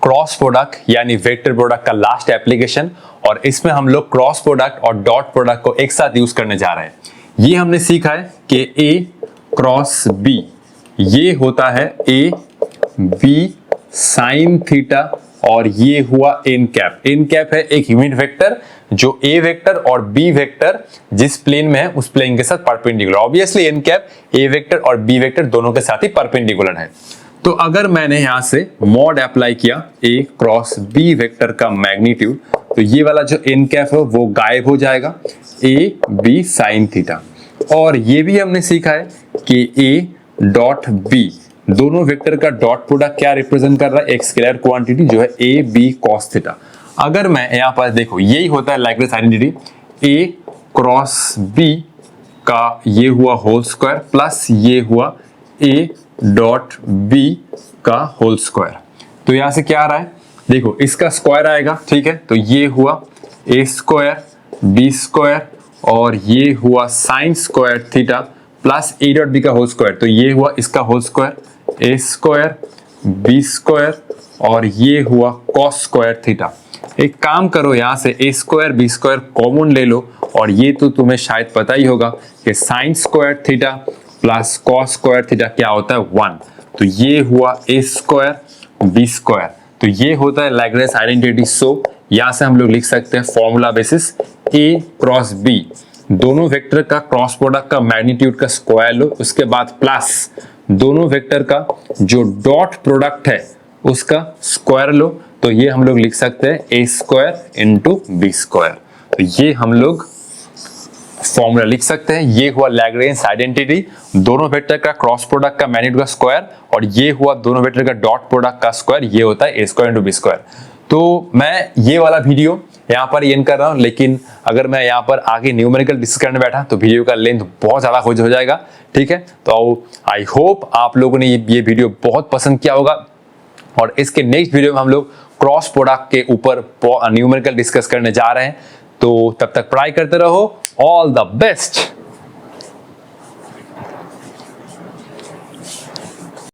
क्रॉस प्रोडक्ट यानी वेक्टर प्रोडक्ट का लास्ट एप्लीकेशन, और इसमें हम लोग क्रॉस प्रोडक्ट और डॉट प्रोडक्ट को एक साथ यूज करने जा रहे हैं। ये हमने सीखा है कि A क्रॉस B ये होता है A B साइन थीटा, और ये हुआ एन कैप। एन कैप है एक यूनिट वेक्टर जो A वेक्टर और B वेक्टर जिस प्लेन में है उस प्लेन के साथ perpendicular. Obviously N cap A vector और B वेक्टर दोनों के साथ ही परपेंडिकुलर है। तो अगर मैंने यहां से मॉड अप्लाई किया A क्रॉस B वेक्टर का मैग्नीट्यूड, तो ये वाला जो एन कैप है वो गायब हो जाएगा, A B साइन थीटा। और ये भी हमने सीखा है कि A डॉट B दोनों वेक्टर का डॉट प्रोडक्ट क्या रिप्रेजेंट कर रहा है, एक स्केलर क्वांटिटी जो है A B cos थीटा। अगर मैं यहां पर देखो, यही होता है Lagrange identity, A cross B का ये हुआ होल स्क्वायर प्लस ये हुआ A डॉट B का होल स्क्वायर। तो यहां से क्या आ रहा है, देखो इसका स्क्वायर आएगा, ठीक है, तो ये हुआ A स्क्वायर B स्क्वायर और ये हुआ sine square theta plus A dot B का होल स्क्वायर, तो ये हुआ इसका whole square A square B square और ये हुआ cos स्क्वायर थीटा। एक काम करो, यहां से A square B square common ले लो, और ये तो तुम्हें शायद पता ही होगा कि sign square theta plus cos square theta क्या होता है 1, तो ये हुआ A स्क्वायर B स्क्वायर। तो ये होता है लैग्रेंज आइडेंटिटी। सो यहां से हम लोग लिख सकते हैं फॉर्मूला बेसिस ए क्रॉस बी, दोनों वेक्टर का क्रॉस प्रोडक्ट का मैग्नीट्यूड का स्क्वायर लो, उसके बाद प्लस दोनों वेक्टर का जो डॉट प्रोडक्ट है उसका स्क्वायर लो, तो ये हम लोग लिख सकते हैं ए स्क्वायर इंटू बी स्क्वायर। तो ये हम लोग फॉर्मूला लिख सकते हैं। ये हुआ लैग्रेंज आइडेंटिटी, दोनों वेक्टर का क्रॉस प्रोडक्ट का मैग्नीट्यूड का स्क्वायर, और ये हुआ दोनों वेक्टर का डॉट प्रोडक्ट का स्क्वायर, ये होता है ए स्क्वायर इंटू बी स्क्वायर। तो मैं ये वाला वीडियो यहाँ पर एंड कर रहा हूँ, लेकिन अगर मैं यहाँ पर आगे न्यूमेरिकल डिस्कस करने बैठा तो वीडियो का लेंथ बहुत ज्यादा हो जाएगा, ठीक है। तो आई होप आप लोगों ने ये वीडियो बहुत पसंद किया होगा, और इसके नेक्स्ट वीडियो में हम लोग क्रॉस प्रोडक्ट के ऊपर न्यूमेरिकल डिस्कस करने जा रहे हैं। तो तब तक पढ़ाई करते रहो, ऑल द बेस्ट।